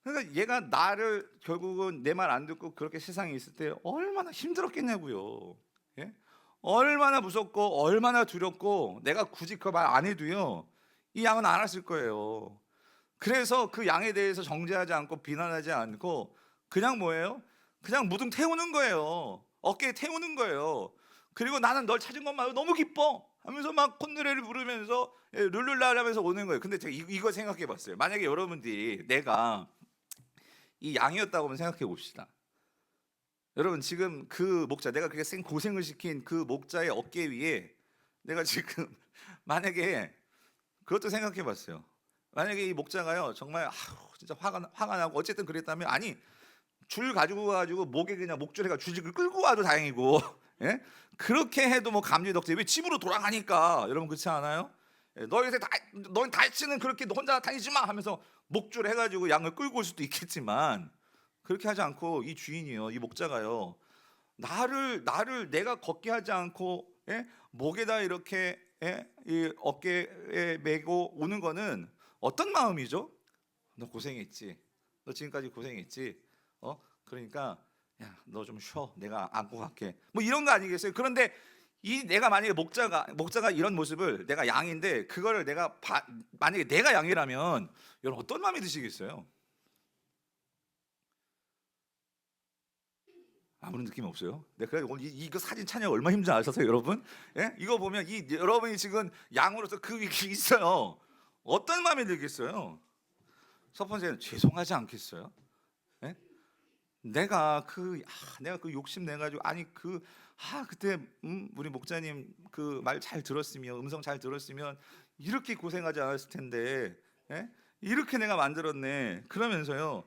그러니까 얘가 나를 결국은 내 말 안 듣고 그렇게 세상에 있을 때 얼마나 힘들었겠냐고요. 예? 얼마나 무섭고 얼마나 두렵고 내가 굳이 그 말 안 해도요 이 양은 알았을 거예요. 그래서 그 양에 대해서 정죄하지 않고 비난하지 않고 그냥 뭐예요? 그냥 무등 태우는 거예요. 어깨에 태우는 거예요. 그리고 나는 널 찾은 것만 너무 기뻐 하면서 막 콧노래를 부르면서 룰룰라 하면서 오는 거예요. 근데 제가 이거 생각해 봤어요. 만약에 여러분들이 내가 이 양이었다고 한번 생각해 봅시다. 여러분 지금 그 목자 내가 그렇게 생 고생을 시킨 그 목자의 어깨 위에 내가 지금 만약에 그것도 생각해 봤어요. 만약에 이 목자가요 정말 진짜 화가 나고 어쨌든 그랬다면 아니 줄 가지고 목에 그냥 목줄 해가 줄을 끌고 와도 다행이고 예? 그렇게 해도 뭐 감리덕지 왜 집으로 돌아가니까 여러분 그렇지 않아요? 넌 다시는 그렇게 혼자 다니지 마 하면서 목줄 해가지고 양을 끌고 올 수도 있겠지만 그렇게 하지 않고 이 주인이요 이 목자가요 나를 내가 걷게 하지 않고 목에다 이렇게 이 어깨에 메고 오는 거는 어떤 마음이죠? 너 고생했지. 너 지금까지 고생했지. 그러니까 야, 너 좀 쉬어. 내가 안고 갈게. 뭐 이런 거 아니겠어요? 그런데 이 내가 만약에 목자가 이런 모습을 내가 양인데 그거를 만약에 내가 양이라면 여러분 어떤 마음이 드시겠어요? 아무런 느낌 없어요. 네, 그래 오늘 이거 사진 촬영 얼마 힘든지 아셔서 여러분, 이거 보면 여러분이 지금 양으로서 그 위기 있어요. 어떤 마음이 들겠어요? 첫 번째는 죄송하지 않겠어요? 예? 내가 그 욕심 내 가지고 그때 우리 목자님 그 말 잘 들었으면 음성 잘 들었으면 이렇게 고생하지 않았을 텐데 이렇게 내가 만들었네. 그러면서요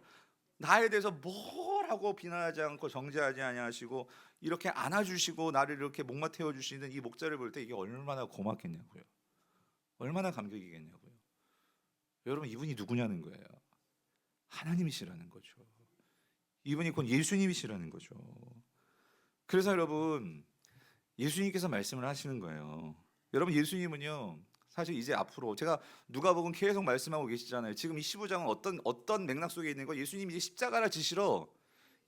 나에 대해서 뭐라고 비난하지 않고 정죄하지 아니하시고 이렇게 안아주시고 나를 이렇게 목마 태워주시는 이 목자를 볼 때 이게 얼마나 고맙겠냐고요. 얼마나 감격이겠냐고요. 여러분 이분이 누구냐는 거예요. 하나님이시라는 거죠. 이분이 곧 예수님이시라는 거죠. 그래서 여러분, 예수님께서 말씀을 하시는 거예요. 여러분, 예수님은요 사실 이제 앞으로 제가 누가복음 계속 말씀하고 계시잖아요. 지금 이 15장은 어떤 맥락 속에 있는 거? 예수님이 이제 십자가를 지시러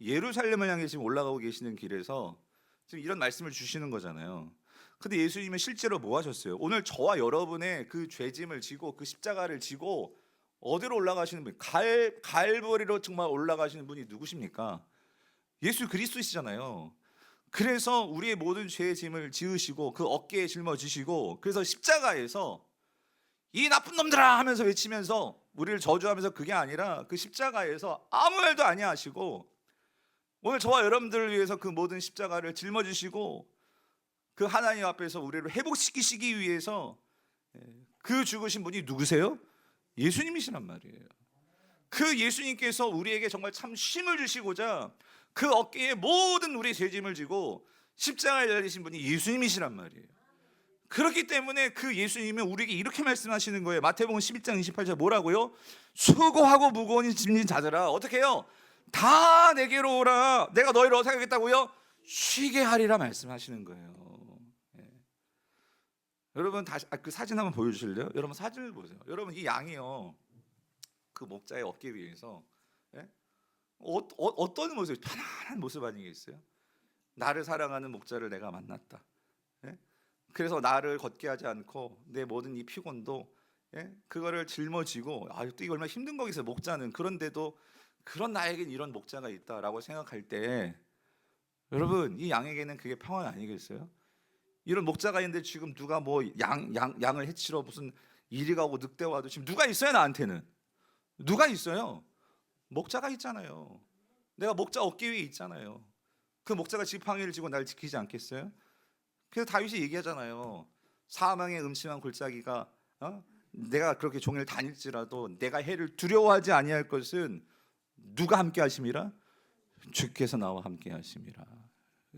예루살렘을 향해 지금 올라가고 계시는 길에서 지금 이런 말씀을 주시는 거잖아요. 근데 예수님은 실제로 뭐 하셨어요? 오늘 저와 여러분의 그 죄짐을 지고 그 십자가를 지고 어디로 올라가시는 분? 갈보리로 정말 올라가시는 분이 누구십니까? 예수 그리스도시잖아요. 그래서 우리의 모든 죄의 짐을 지으시고 그 어깨에 짊어지시고, 그래서 십자가에서 이 나쁜 놈들아 하면서 외치면서 우리를 저주하면서, 그게 아니라 그 십자가에서 아무 말도 아니하시고 오늘 저와 여러분들을 위해서 그 모든 십자가를 짊어지시고 그 하나님 앞에서 우리를 회복시키시기 위해서 그 죽으신 분이 누구세요? 예수님이시란 말이에요. 그 예수님께서 우리에게 정말 참 쉼을 주시고자 그 어깨에 모든 우리의 죄짐을 지고 십자가에 달리신 분이 예수님이시란 말이에요. 그렇기 때문에 그 예수님은 우리에게 이렇게 말씀하시는 거예요. 마태복음 11장 28절 뭐라고요? 수고하고 무거운 짐진 자들아, 어떻게 해요? 다 내게로 오라. 내가 너희를 어떻게 하겠다고요? 쉬게 하리라 말씀하시는 거예요. 여러분 다시 그 사진 한번 보여주실래요? 여러분 사진을 보세요. 여러분 이 양이요 그 목자의 어깨 위에서 어떤 모습, 편안한 모습 아니겠어요? 나를 사랑하는 목자를 내가 만났다. 그래서 나를 걷게 하지 않고 내 모든 이 피곤도 그거를 짊어지고, 또 이거 얼마나 힘든 거겠어요 목자는. 그런데도 그런 나에겐 이런 목자가 있다라고 생각할 때 여러분 이 양에게는 그게 평안 아니겠어요? 이런 목자가 있는데 지금 누가 뭐 양을 해치러 무슨 이리 가고 늑대 와도 지금 누가 있어요? 나한테는 누가 있어요? 목자가 있잖아요. 내가 목자 어깨 위에 있잖아요. 그 목자가 지팡이를 쥐고 나를 지키지 않겠어요? 그래서 다윗이 얘기하잖아요. 사망의 음침한 골짜기가 내가 그렇게 종일 다닐지라도 내가 해를 두려워하지 아니할 것은 누가 함께 하심이라? 주께서 나와 함께 하심이라.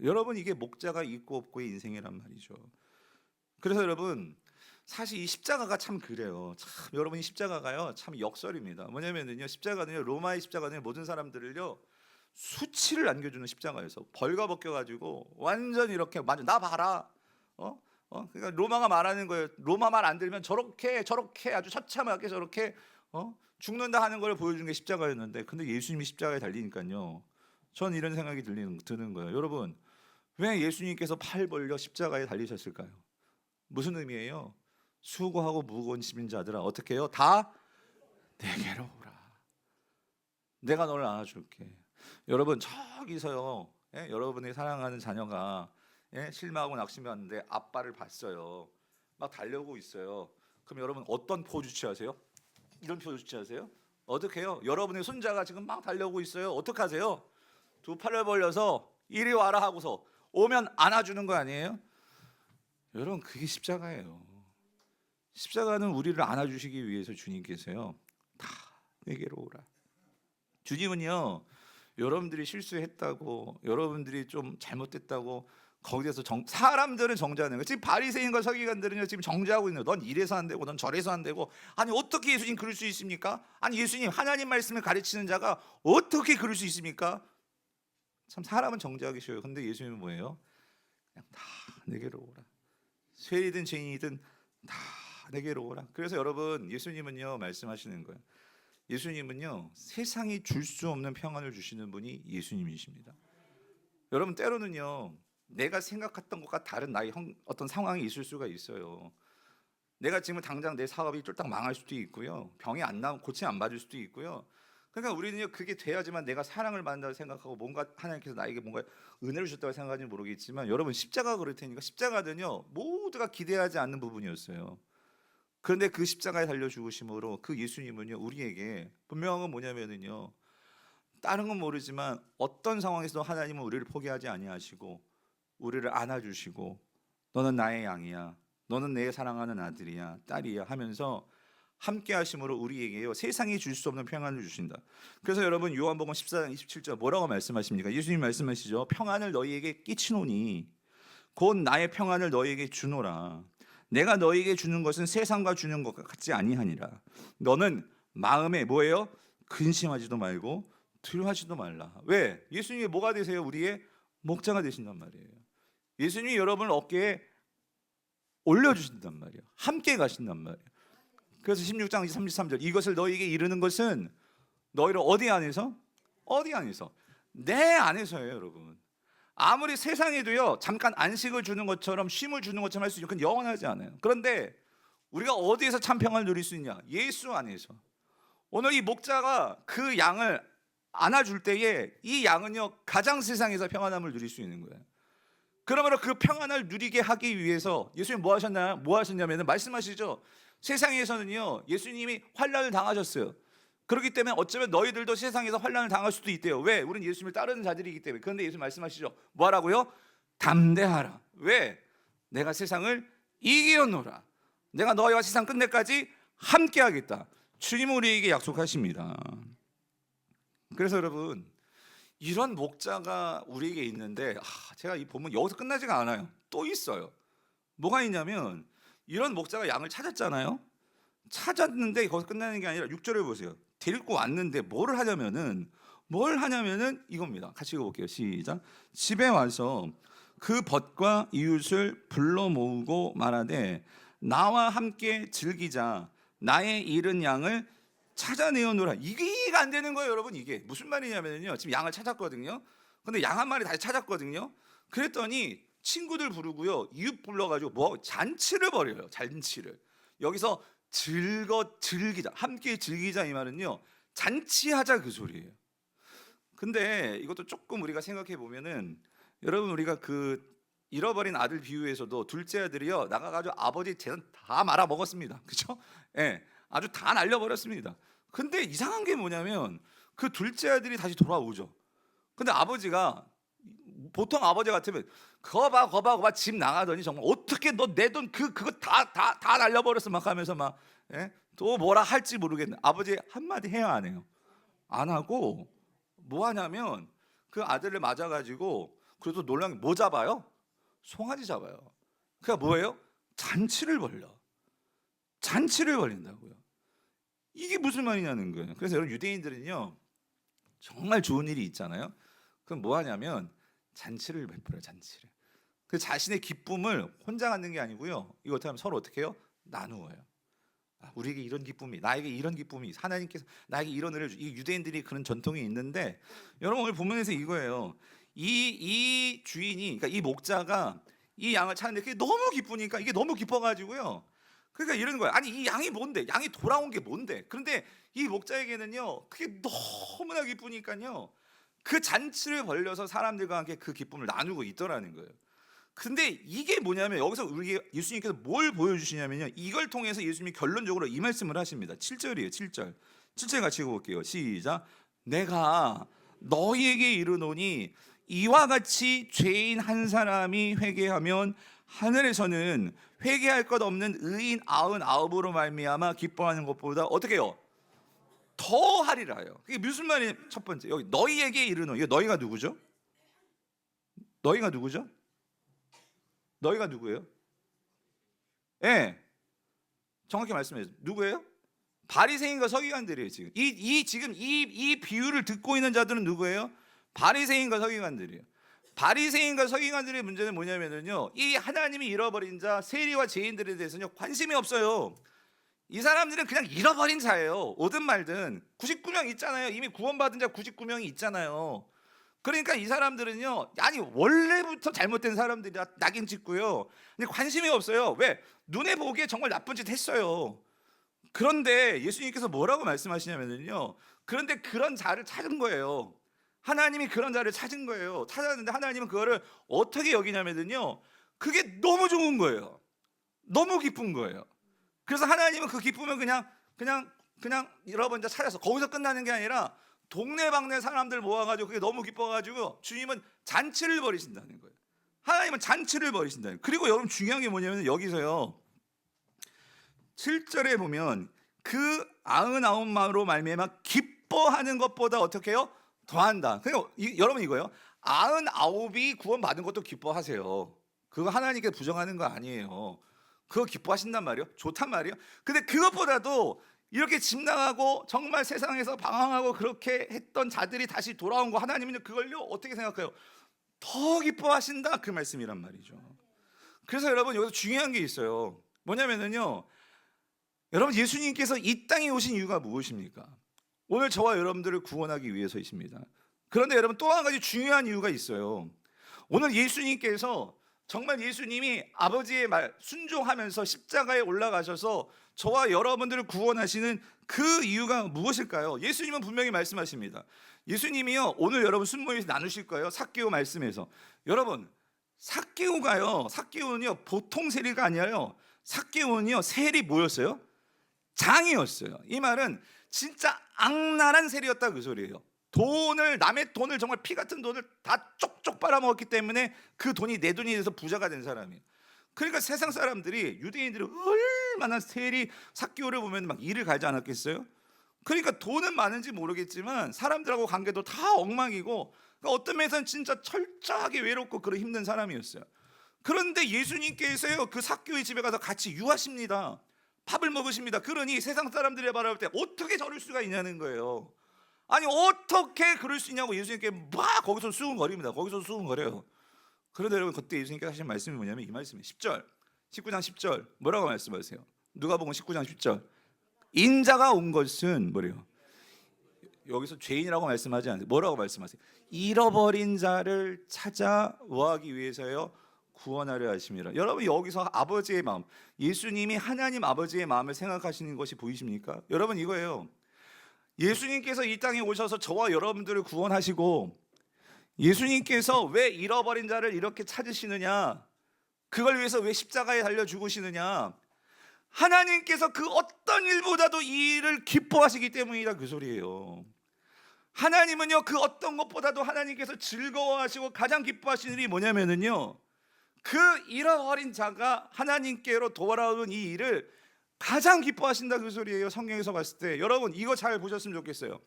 여러분 이게 목자가 있고 없고의 인생이란 말이죠. 그래서 여러분 사실 이 십자가가 참 그래요. 참 여러분 이 십자가가요 참 역설입니다. 뭐냐면은요 십자가는요 로마의 십자가는 모든 사람들을요 수치를 안겨주는 십자가여서 벌거벗겨 가지고 완전 이렇게 완전 나 봐라. 그러니까 로마가 말하는 거예요. 로마 말 안 들으면 저렇게 아주 처참하게 저렇게 죽는다 하는 걸 보여주는 게 십자가였는데, 근데 예수님이 십자가에 달리니까요 전 이런 생각이 드는 거예요. 여러분 왜 예수님께서 팔 벌려 십자가에 달리셨을까요? 무슨 의미예요? 수고하고 무거운 짐진 자들아 어떻게 해요? 다 내게로 오라. 내가 너를 안아줄게. 여러분 저기서요 여러분의 사랑하는 자녀가 실망하고 낙심하는데 아빠를 봤어요. 막 달려오고 있어요. 그럼 여러분 어떤 포즈 취하세요? 이런 포즈 취하세요? 어떻게 해요? 여러분의 손자가 지금 막 달려오고 있어요. 어떻게 하세요? 두 팔을 벌려서 이리 와라 하고서 오면 안아주는 거 아니에요? 여러분 그게 십자가예요. 십자가는 우리를 안아주시기 위해서 주님께서요 다 내게로 오라. 주님은요 여러분들이 실수했다고, 여러분들이 좀 잘못됐다고 거기에서 사람들은 정죄하는 거예요. 지금 바리새인과 서기관들은요 지금 정죄하고 있는 거예요. 넌 이래서 안 되고 넌 저래서 안 되고. 아니 어떻게 예수님 그럴 수 있습니까? 아니 예수님 하나님 말씀을 가르치는 자가 어떻게 그럴 수 있습니까? 참 사람은 정죄하기 쉬워요. 근데 예수님은 뭐예요? 그냥 다 내게로 오라. 죄인이든 죄인이든 다 내게로 오라. 그래서 여러분 예수님은요 말씀하시는 거예요. 예수님은요 세상이 줄 수 없는 평안을 주시는 분이 예수님이십니다. 여러분 때로는요 내가 생각했던 것과 다른 나의 어떤 상황이 있을 수가 있어요. 내가 지금 당장 내 사업이 쫄딱 망할 수도 있고요. 병이 안 나면 고침 안 받을 수도 있고요. 그러니까 우리는요 그게 돼야지만 내가 사랑을 받는다고 생각하고 뭔가 하나님께서 나에게 뭔가 은혜를 주셨다고 생각하는지 모르겠지만 여러분 십자가가 그럴 테니까 십자가는요 모두가 기대하지 않는 부분이었어요. 그런데 그 십자가에 달려 죽으심으로 그 예수님은요 우리에게 분명한 건 뭐냐면은요 다른 건 모르지만 어떤 상황에서도 하나님은 우리를 포기하지 아니하시고 우리를 안아주시고 너는 나의 양이야, 너는 내 사랑하는 아들이야 딸이야 하면서 함께 하심으로 우리에게요 세상이 줄 수 없는 평안을 주신다. 그래서 여러분 요한복음 14장 27절 뭐라고 말씀하십니까? 예수님 말씀하시죠. 평안을 너희에게 끼치노니 곧 나의 평안을 너희에게 주노라. 내가 너희에게 주는 것은 세상과 주는 것 같지 아니하니라. 너는 마음에 뭐예요? 근심하지도 말고 두려워하지도 말라. 왜? 예수님이 뭐가 되세요? 우리의 목자가 되신단 말이에요. 예수님이 여러분을 어깨에 올려주신단 말이에요. 함께 가신단 말이에요. 그래서 16장 33절 이것을 너희에게 이르는 것은 너희를 어디 안에서? 어디 안에서? 내 안에서예요, 여러분. 아무리 세상에도요 잠깐 안식을 주는 것처럼 쉼을 주는 것처럼 할 수 있죠. 그건 영원하지 않아요. 그런데 우리가 어디에서 참 평안을 누릴 수 있냐? 예수 안에서. 오늘 이 목자가 그 양을 안아줄 때에 이 양은요 가장 세상에서 평안함을 누릴 수 있는 거예요. 그러므로 그 평안을 누리게 하기 위해서 예수님 뭐 하셨나요? 뭐 하셨냐면 말씀하시죠. 세상에서는요 예수님이 환난을 당하셨어요. 그렇기 때문에 어쩌면 너희들도 세상에서 환난을 당할 수도 있대요. 왜? 우리는 예수님을 따르는 자들이기 때문에. 그런데 예수님 말씀하시죠. 뭐 하라고요? 담대하라. 왜? 내가 세상을 이기었노라. 내가 너희와 세상 끝내까지 함께 하겠다. 주님은 우리에게 약속하십니다. 그래서 여러분 이런 목자가 우리에게 있는데 제가 이 본문 여기서 끝나지가 않아요. 또 있어요. 뭐가 있냐면 이런 목자가 양을 찾았잖아요. 찾았는데 거기서 끝나는 게 아니라 6절을 보세요. 데리고 왔는데 뭘 하냐면은 이겁니다. 같이 읽어볼게요. 시작. 집에 와서 그 벗과 이웃을 불러 모으고 말하되 나와 함께 즐기자. 나의 잃은 양을 찾아내어노라. 이게 이해가 안 되는 거예요, 여러분. 이게 무슨 말이냐면요. 지금 양을 찾았거든요. 근데 양 한 마리 다시 찾았거든요. 그랬더니 친구들 부르고요, 이웃 불러가지고 뭐 잔치를 벌여요. 잔치를. 여기서 즐기자, 함께 즐기자 이 말은요 잔치하자 그 소리예요. 근데 이것도 조금 우리가 생각해 보면은 여러분 우리가 그 잃어버린 아들 비유에서도 둘째 아들이요 나가가지고 아버지 재산 다 말아 먹었습니다. 그렇죠? 예, 아주 다 날려버렸습니다. 근데 이상한 게 뭐냐면 그 둘째 아들이 다시 돌아오죠. 근데 아버지가 보통 아버지 같으면 거봐 집 나가더니 정말 어떻게 너 내 돈 그거 다 날려버렸어 막 하면서 막 예? 또 뭐라 할지 모르겠네. 아버지 한마디 해야 안 해요? 안 하고 뭐 하냐면 그 아들을 맞아가지고 그래도 놀란 게 뭐 잡아요? 송아지 잡아요. 그러니까 뭐예요? 잔치를 벌린다고요. 이게 무슨 말이냐는 거예요. 그래서 여러분 유대인들은요 정말 좋은 일이 있잖아요. 그럼 뭐 하냐면 잔치를 베풀어요. 잔치를. 그 자신의 기쁨을 혼자 갖는 게 아니고요. 이거 어떻게 하면 서로 어떻게 해요? 나누어요. 우리에게 이런 기쁨이, 나에게 이런 기쁨이, 하나님께서 나에게 이런 은혜를 이 유대인들이 그런 전통이 있는데 여러분 오늘 본문에서 이거예요. 이 주인이, 그러니까 이 목자가 이 양을 찾는데 그게 너무 기쁘니까 이게 너무 기뻐가지고요. 그러니까 이러는 거예요. 아니 이 양이 뭔데? 양이 돌아온 게 뭔데? 그런데 이 목자에게는요 그게 너무나 기쁘니까요 그 잔치를 벌려서 사람들과 함께 그 기쁨을 나누고 있더라는 거예요. 근데 이게 뭐냐면 여기서 우리 예수님께서 뭘 보여주시냐면요 이걸 통해서 예수님이 결론적으로 이 말씀을 하십니다. 7절이에요. 7절 같이 읽어볼게요. 시작. 내가 너희에게 이르노니 이와 같이 죄인 한 사람이 회개하면 하늘에서는 회개할 것 없는 의인 99으로 말미암아 기뻐하는 것보다 어떻게 해요? 더 하리라요. 그게 무슨 말이에요? 첫 번째 여기 너희에게 이르노니, 너희가 누구죠? 너희가 누구죠? 너희가 누구예요? 예, 정확히 말씀해 주세요. 누구예요? 바리새인과 서기관들이에요. 지금 이 비유를 듣고 있는 자들은 누구예요? 바리새인과 서기관들이에요. 바리새인과 서기관들의 문제는 뭐냐면요 이 하나님이 잃어버린 자 세리와 죄인들에 대해서는 관심이 없어요. 이 사람들은 그냥 잃어버린 자예요. 오든 말든 99명 있잖아요. 이미 구원받은 자 99명이 있잖아요. 그러니까 이 사람들은요 아니 원래부터 잘못된 사람들이라 낙인 찍고요 근데 관심이 없어요. 왜? 눈에 보기에 정말 나쁜 짓 했어요. 그런데 예수님께서 뭐라고 말씀하시냐면요 그런데 그런 자를 찾은 거예요. 하나님이 그런 자를 찾은 거예요. 찾았는데 하나님은 그거를 어떻게 여기냐면요 그게 너무 좋은 거예요. 너무 기쁜 거예요. 그래서 하나님은 그 기쁨을 그냥 잃어버린 자 찾아서 거기서 끝나는 게 아니라 동네방네 사람들 모아가지고 그게 너무 기뻐가지고 주님은 잔치를 벌이신다는 거예요. 하나님은 잔치를 벌이신다는 거예요. 그리고 여러분 중요한 게 뭐냐면 여기서요 7절에 보면 그 99마로 말미암아 기뻐하는 것보다 어떻게 해요? 더한다. 그러니까 여러분 이거예요. 99이 구원받은 것도 기뻐하세요. 그거 하나님께 부정하는 거 아니에요. 그거 기뻐하신단 말이에요. 좋단 말이에요. 근데 그것보다도 이렇게 집 나가고 정말 세상에서 방황하고 그렇게 했던 자들이 다시 돌아온 거 하나님은 그걸요 어떻게 생각해요? 더 기뻐하신다 그 말씀이란 말이죠. 그래서 여러분 여기서 중요한 게 있어요. 뭐냐면은요, 여러분 예수님께서 이 땅에 오신 이유가 무엇입니까? 오늘 저와 여러분들을 구원하기 위해서이십니다. 그런데 여러분 또 한 가지 중요한 이유가 있어요. 오늘 예수님께서 정말 예수님이 아버지의 말 순종하면서 십자가에 올라가셔서 저와 여러분들을 구원하시는 그 이유가 무엇일까요? 예수님은 분명히 말씀하십니다. 예수님이요 오늘 여러분 순모에서 나누실 거예요. 삭개오 말씀에서. 여러분 삭개오는요 보통 세리가 아니라요. 삭개오는요 세리 뭐였어요? 장이었어요. 이 말은 진짜 악랄한 세리였다 그 소리예요. 남의 돈을 정말 피 같은 돈을 다 쪽쪽 빨아먹었기 때문에 그 돈이 내 돈이 돼서 부자가 된 사람이에요. 그러니까 세상 사람들이 유대인들이 얼마나 세리 삭개오를 보면 막 이를 갈지 않았겠어요? 그러니까 돈은 많은지 모르겠지만 사람들하고 관계도 다 엉망이고, 그러니까 어떤 면에서는 진짜 철저하게 외롭고 그런 힘든 사람이었어요. 그런데 예수님께서요 그 삭개오의 집에 가서 같이 유하십니다. 밥을 먹으십니다. 그러니 세상 사람들이 바라볼 때 어떻게 저럴 수가 있냐는 거예요. 아니 어떻게 그럴 수 있냐고 예수님께 막 거기서 수군거립니다. 거기서 수군거려요. 그런데 여러분 그때 예수님께서 하신 말씀이 뭐냐면 이 말씀이에요. 10절 19장 10절 뭐라고 말씀하세요? 누가복음 19장 10절 인자가 온 것은 뭐래요? 여기서 죄인이라고 말씀하지 않아요. 뭐라고 말씀하세요? 잃어버린 자를 찾아 구하기 위해서요 구원하려 하심이라. 여러분 여기서 아버지의 마음, 예수님이 하나님 아버지의 마음을 생각하시는 것이 보이십니까? 여러분 이거예요. 예수님께서 이 땅에 오셔서 저와 여러분들을 구원하시고, 예수님께서 왜 잃어버린 자를 이렇게 찾으시느냐, 그걸 위해서 왜 십자가에 달려 죽으시느냐, 하나님께서 그 어떤 일보다도 이 일을 기뻐하시기 때문이다 그 소리예요. 하나님은요 그 어떤 것보다도 하나님께서 즐거워하시고 가장 기뻐하시는 일이 뭐냐면은요 그 잃어버린 자가 하나님께로 돌아오는 이 일을 가장 기뻐하신다 그 소리예요. 성경에서 봤을 때 여러분 이거 잘 보셨으면 좋겠어요.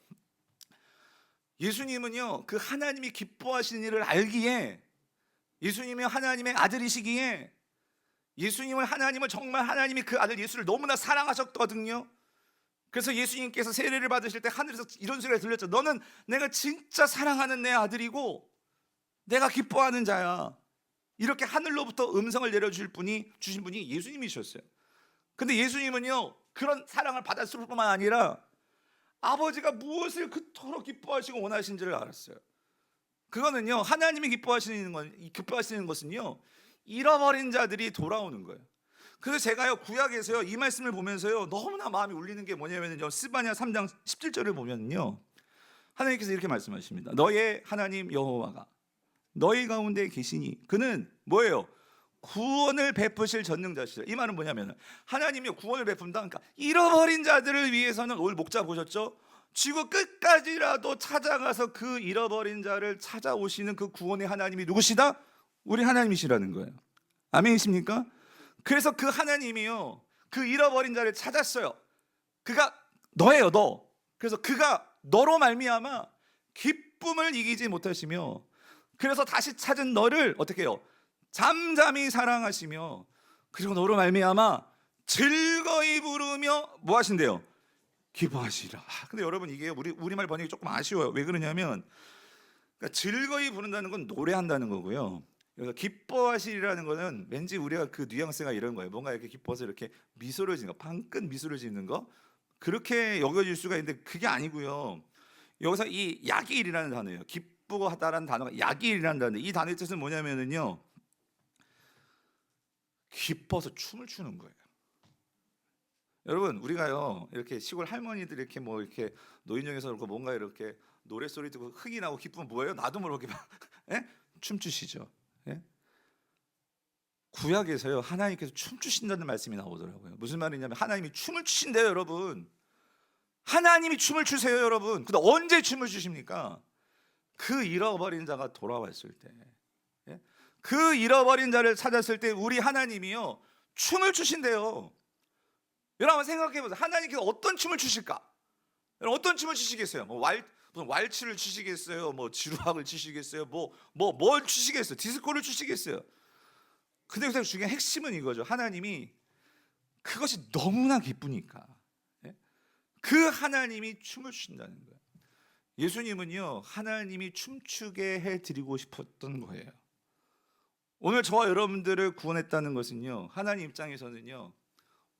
예수님은요 그 하나님이 기뻐하시는 일을 알기에, 예수님이 하나님의 아들이시기에, 하나님을 정말 하나님이 그 아들 예수를 너무나 사랑하셨거든요. 그래서 예수님께서 세례를 받으실 때 하늘에서 이런 소리가 들렸죠. 너는 내가 진짜 사랑하는 내 아들이고 내가 기뻐하는 자야. 이렇게 하늘로부터 음성을 내려주신 분이 예수님이셨어요. 근데 예수님은요 그런 사랑을 받았을 뿐만 아니라 아버지가 무엇을 그토록 기뻐하시고 원하신지를 알았어요. 그거는요 하나님이 기뻐하시는 것은요 잃어버린 자들이 돌아오는 거예요. 그래서 제가요 구약에서요 이 말씀을 보면서요 너무나 마음이 울리는 게 뭐냐면요 스바냐 3장 17절을 보면요 하나님께서 이렇게 말씀하십니다. 너의 하나님 여호와가 너희 가운데 계시니 그는 뭐예요? 구원을 베푸실 전능자시다. 이 말은 뭐냐면 하나님이 구원을 베푼다. 그러니까 잃어버린 자들을 위해서는 오늘 목자 보셨죠? 지구 끝까지라도 찾아가서 그 잃어버린 자를 찾아오시는 그 구원의 하나님이 누구시다? 우리 하나님이시라는 거예요. 아멘이십니까? 그래서 그 하나님이요 그 잃어버린 자를 찾았어요. 그가 너예요, 너. 그래서 그가 너로 말미암아 기쁨을 이기지 못하시며, 그래서 다시 찾은 너를 어떻게 해요? 잠잠히 사랑하시며, 그리고 너로 말미암아 즐거이 부르며 뭐 하신대요? 기뻐하시라. 근데 여러분 이게 우리말 번역이 조금 아쉬워요. 왜 그러냐면 그러니까 즐거이 부른다는 건 노래한다는 거고요. 그래서 기뻐하시라는 거는 왠지 우리가 그 뉘앙스가 이런 거예요. 뭔가 이렇게 기뻐서 이렇게 미소를 짓는 거, 방긋 미소를 짓는 거, 그렇게 여겨질 수가 있는데 그게 아니고요. 여기서 이 야길이라는 단어예요. 기쁘고 하다라는 단어가 야길이라는 단어. 이 단어의 뜻은 뭐냐면은요 기뻐서 춤을 추는 거예요. 여러분 우리가요 이렇게 시골 할머니들 이렇게 뭐 이렇게 노인정에서 그렇고 뭔가 이렇게 노래 소리 듣고 흥이 나고 기쁘면 뭐예요? 나도 모르게 막 예? 춤추시죠. 예? 구약에서요 하나님께서 춤추신다는 말씀이 나오더라고요. 무슨 말이냐면 하나님이 춤을 추신대요 여러분. 하나님이 춤을 추세요 여러분. 근데 언제 춤을 추십니까? 그 잃어버린 자가 돌아왔을 때, 예? 그 잃어버린 자를 찾았을 때 우리 하나님이요 춤을 추신대요. 여러분 생각해 보세요. 하나님께서 어떤 춤을 추실까? 여러분 어떤 춤을 추시겠어요? 무슨 왈츠를 추시겠어요? 뭐 지루학을 추시겠어요? 뭘 추시겠어요? 디스코를 추시겠어요? 근데 여기서 중요한 핵심은 이거죠. 하나님이 그것이 너무나 기쁘니까, 예? 그 하나님이 춤을 추신다는 거예요. 예수님은요, 하나님이 춤추게 해드리고 싶었던 거예요. 오늘 저와 여러분들을 구원했다는 것은요, 하나님 입장에서는요,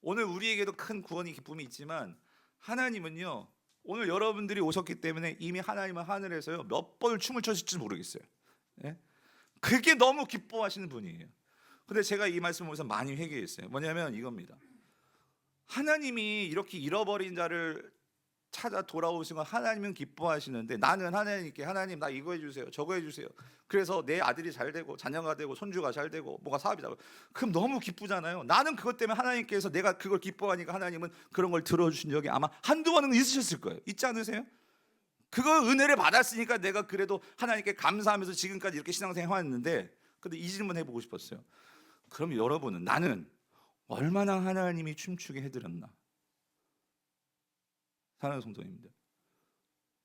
오늘 우리에게도 큰 구원이 기쁨이 있지만 하나님은요, 오늘 여러분들이 오셨기 때문에 이미 하나님은 하늘에서요 몇 번을 춤을 춰실지 모르겠어요. 예? 그게 너무 기뻐하시는 분이에요. 근데 제가 이 말씀을 보면서 많이 회개했어요. 뭐냐면 이겁니다. 하나님이 이렇게 잃어버린 자를 찾아 돌아오신 건 하나님은 기뻐하시는데, 나는 하나님께 하나님 나 이거 해주세요, 저거 해주세요. 그래서 내 아들이 잘 되고 자녀가 되고 손주가 잘 되고 뭐가 사업이 되고, 그럼 너무 기쁘잖아요. 나는 그것 때문에 하나님께서 내가 그걸 기뻐하니까 하나님은 그런 걸 들어주신 적이 아마 한두 번은 있으셨을 거예요. 있지 않으세요? 그거 은혜를 받았으니까 내가 그래도 하나님께 감사하면서 지금까지 이렇게 신앙생활 해왔는데, 근데 이 질문 해보고 싶었어요. 그럼 여러분은, 나는 얼마나 하나님이 춤추게 해드렸나? 사랑하는 성도님들,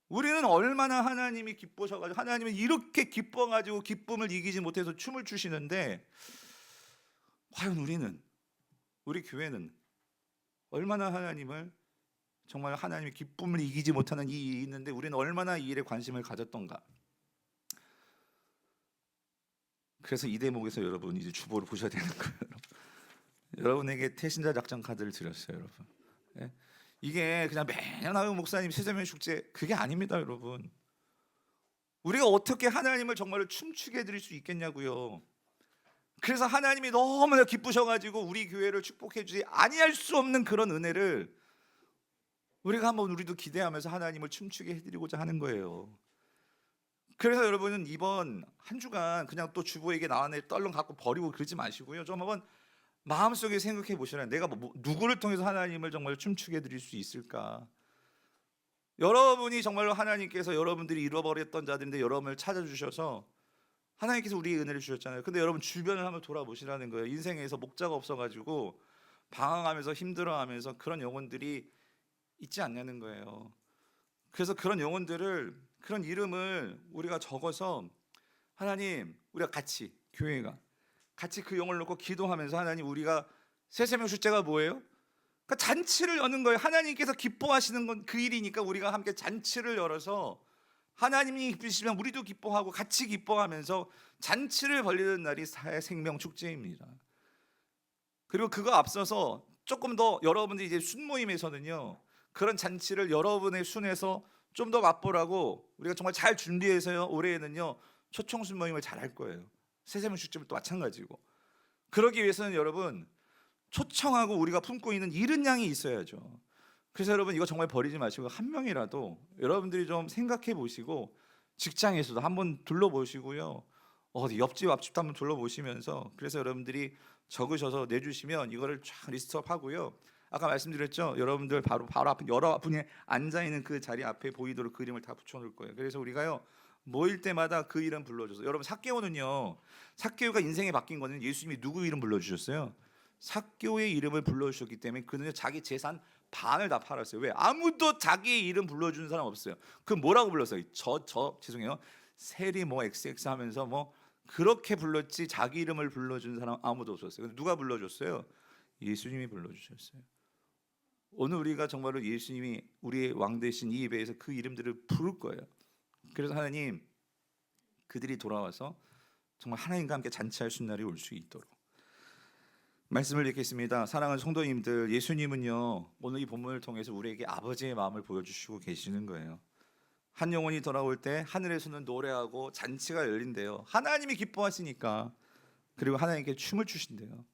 우리는 얼마나 하나님이 기뻐셔가지고, 하나님은 이렇게 기뻐가지고 기쁨을 이기지 못해서 춤을 추시는데, 과연 우리 교회는 얼마나 하나님을, 정말 하나님의 기쁨을 이기지 못하는 이 일이 있는데 우리는 얼마나 이 일에 관심을 가졌던가. 그래서 이 대목에서 여러분 이제 주보를 보셔야 되는 거예요. 여러분에게 태신자 작전 카드를 드렸어요, 여러분. 예? 이게 그냥 매년 하는 목사님 세세명 축제, 그게 아닙니다, 여러분. 우리가 어떻게 하나님을 정말로 춤추게 해드릴 수 있겠냐고요. 그래서 하나님이 너무나 기쁘셔가지고 우리 교회를 축복해 주지 아니할 수 없는 그런 은혜를 우리가 한번 우리도 기대하면서 하나님을 춤추게 해드리고자 하는 거예요. 그래서 여러분은 이번 한 주간 그냥 또 주보에게 나왔네 떨렁 갖고 버리고 그러지 마시고요, 좀 한번 마음속에 생각해 보시라. 내가 누구를 통해서 하나님을 정말 춤추게 해드릴 수 있을까? 여러분이 정말로 하나님께서 여러분들이 잃어버렸던 자들인데 여러분을 찾아주셔서 하나님께서 우리의 은혜를 주셨잖아요. 근데 여러분 주변을 한번 돌아보시라는 거예요. 인생에서 목자가 없어가지고 방황하면서 힘들어하면서 그런 영혼들이 있지 않냐는 거예요. 그래서 그런 영혼들을, 그런 이름을 우리가 적어서, 하나님 우리가 같이, 교회가 같이 그 영혼을 놓고 기도하면서, 하나님 우리가 세세명 축제가 뭐예요? 그러니까 잔치를 여는 거예요. 하나님께서 기뻐하시는 건 그 일이니까 우리가 함께 잔치를 열어서 하나님이 기쁘시면 우리도 기뻐하고 같이 기뻐하면서 잔치를 벌리는 날이 생명 축제입니다. 그리고 그거 앞서서 조금 더 여러분들이 이제 순모임에서는요, 그런 잔치를 여러분의 순에서 좀 더 맛보라고 우리가 정말 잘 준비해서요, 올해에는요 초청 순모임을 잘 할 거예요. 세세명 축제도 마찬가지고. 그러기 위해서는 여러분 초청하고 우리가 품고 있는 이른 양이 있어야죠. 그래서 여러분 이거 정말 버리지 마시고 한 명이라도 여러분들이 좀 생각해 보시고, 직장에서도 한번 둘러보시고요, 어디 옆집 앞집도 한번 둘러보시면서, 그래서 여러분들이 적으셔서 내주시면 이거를 쫙 리스트업 하고요. 아까 말씀드렸죠, 여러분들 바로 앞에 여러분이 앉아 있는 그 자리 앞에 보이도록 그림을 다 붙여놓을 거예요. 그래서 우리가요 모일 때마다 그 이름 불러줘서, 여러분 삭개오는요, 삭개오가 인생이 바뀐 거는 예수님이 누구 이름 불러주셨어요? 삭개오의 이름을 불러주셨기 때문에 그는 자기 재산 반을 다 팔았어요. 왜? 아무도 자기의 이름 불러주는 사람 없어요. 그 뭐라고 불렀어요? 죄송해요, 세리 뭐 XX 하면서 뭐 그렇게 불렀지 자기 이름을 불러주는 사람 아무도 없었어요. 근데 누가 불러줬어요? 예수님이 불러주셨어요. 오늘 우리가 정말로 예수님이 우리의 왕 되신 이 예배에서 그 이름들을 부를 거예요. 그래서 하나님, 그들이 돌아와서 정말 하나님과 함께 잔치할 수 있는 날이 올 수 있도록 말씀을 읽겠습니다. 사랑하는 성도님들, 예수님은요 오늘 이 본문을 통해서 우리에게 아버지의 마음을 보여주시고 계시는 거예요. 한 영혼이 돌아올 때 하늘에서는 노래하고 잔치가 열린대요. 하나님이 기뻐하시니까. 그리고 하나님께 춤을 추신대요.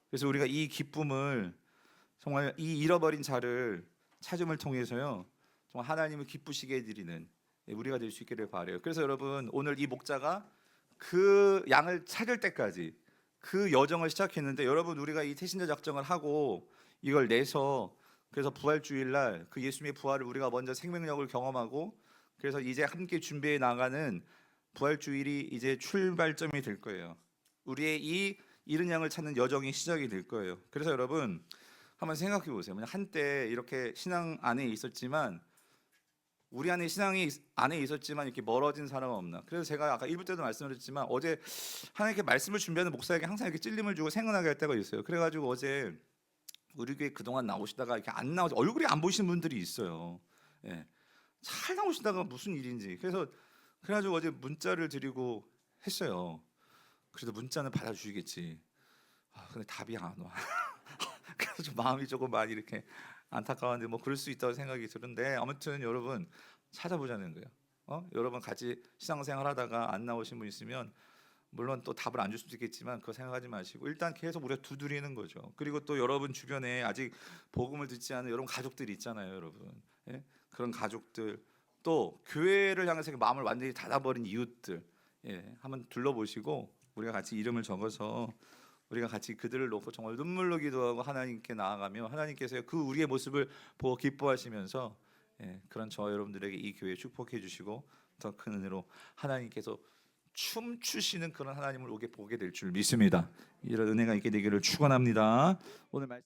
그래서 우리가 이 기쁨을, 정말 이 잃어버린 자를 찾음을 통해서요 정말 하나님을 기쁘시게 해드리는 우리가 될 수 있기를 바라요. 그래서 여러분 오늘 이 목자가 그 양을 찾을 때까지 그 여정을 시작했는데, 여러분 우리가 이 태신자 작정을 하고 이걸 내서, 그래서 부활주일날 그 예수님의 부활을 우리가 먼저 생명력을 경험하고, 그래서 이제 함께 준비해 나가는 부활주일이 이제 출발점이 될 거예요. 우리의 이 이른 양을 찾는 여정이 시작이 될 거예요. 그래서 여러분 한번 생각해 보세요. 한때 이렇게 신앙 안에 있었지만, 우리 안에 신앙이 안에 있었지만 이렇게 멀어진 사람은 없나? 그래서 제가 아까 1부 때도 말씀드렸지만, 어제 하나님께 말씀을 준비하는 목사에게 항상 이렇게 찔림을 주고 생각나게 할 때가 있어요. 그래가지고 어제 우리 교회 그동안 나오시다가 이렇게 안 나오시 얼굴이 안 보이시는 분들이 있어요. 예. 잘 나오시다가 무슨 일인지. 그래가지고 어제 문자를 드리고 했어요. 그래도 문자는 받아주시겠지. 근데 답이 안 와. 그래서 좀 마음이 조금 많이 이렇게 안타까운데 뭐 그럴 수 있다고 생각이 드는데 아무튼 여러분 찾아보자는 거예요. 여러분 같이 신앙생활 하다가 안 나오신 분 있으면 물론 또 답을 안 줄 수도 있겠지만 그거 생각하지 마시고 일단 계속 우리가 두드리는 거죠. 그리고 또 여러분 주변에 아직 복음을 듣지 않은 여러분 가족들이 있잖아요, 여러분. 예? 그런 가족들 또 교회를 향해서 마음을 완전히 닫아버린 이웃들 한번 둘러보시고 우리가 같이 이름을 적어서 우리가 같이 그들을 놓고 정말 눈물로 기도하고 하나님께 나아가며 하나님께서 그 우리의 모습을 보고 기뻐하시면서 그런 저와 여러분들에게 이 교회 축복해 주시고 더 큰 은혜로 하나님께서 춤추시는 그런 하나님을 오게 보게 될 줄 믿습니다. 이런 은혜가 있게 되기를 축원합니다. 오늘 말씀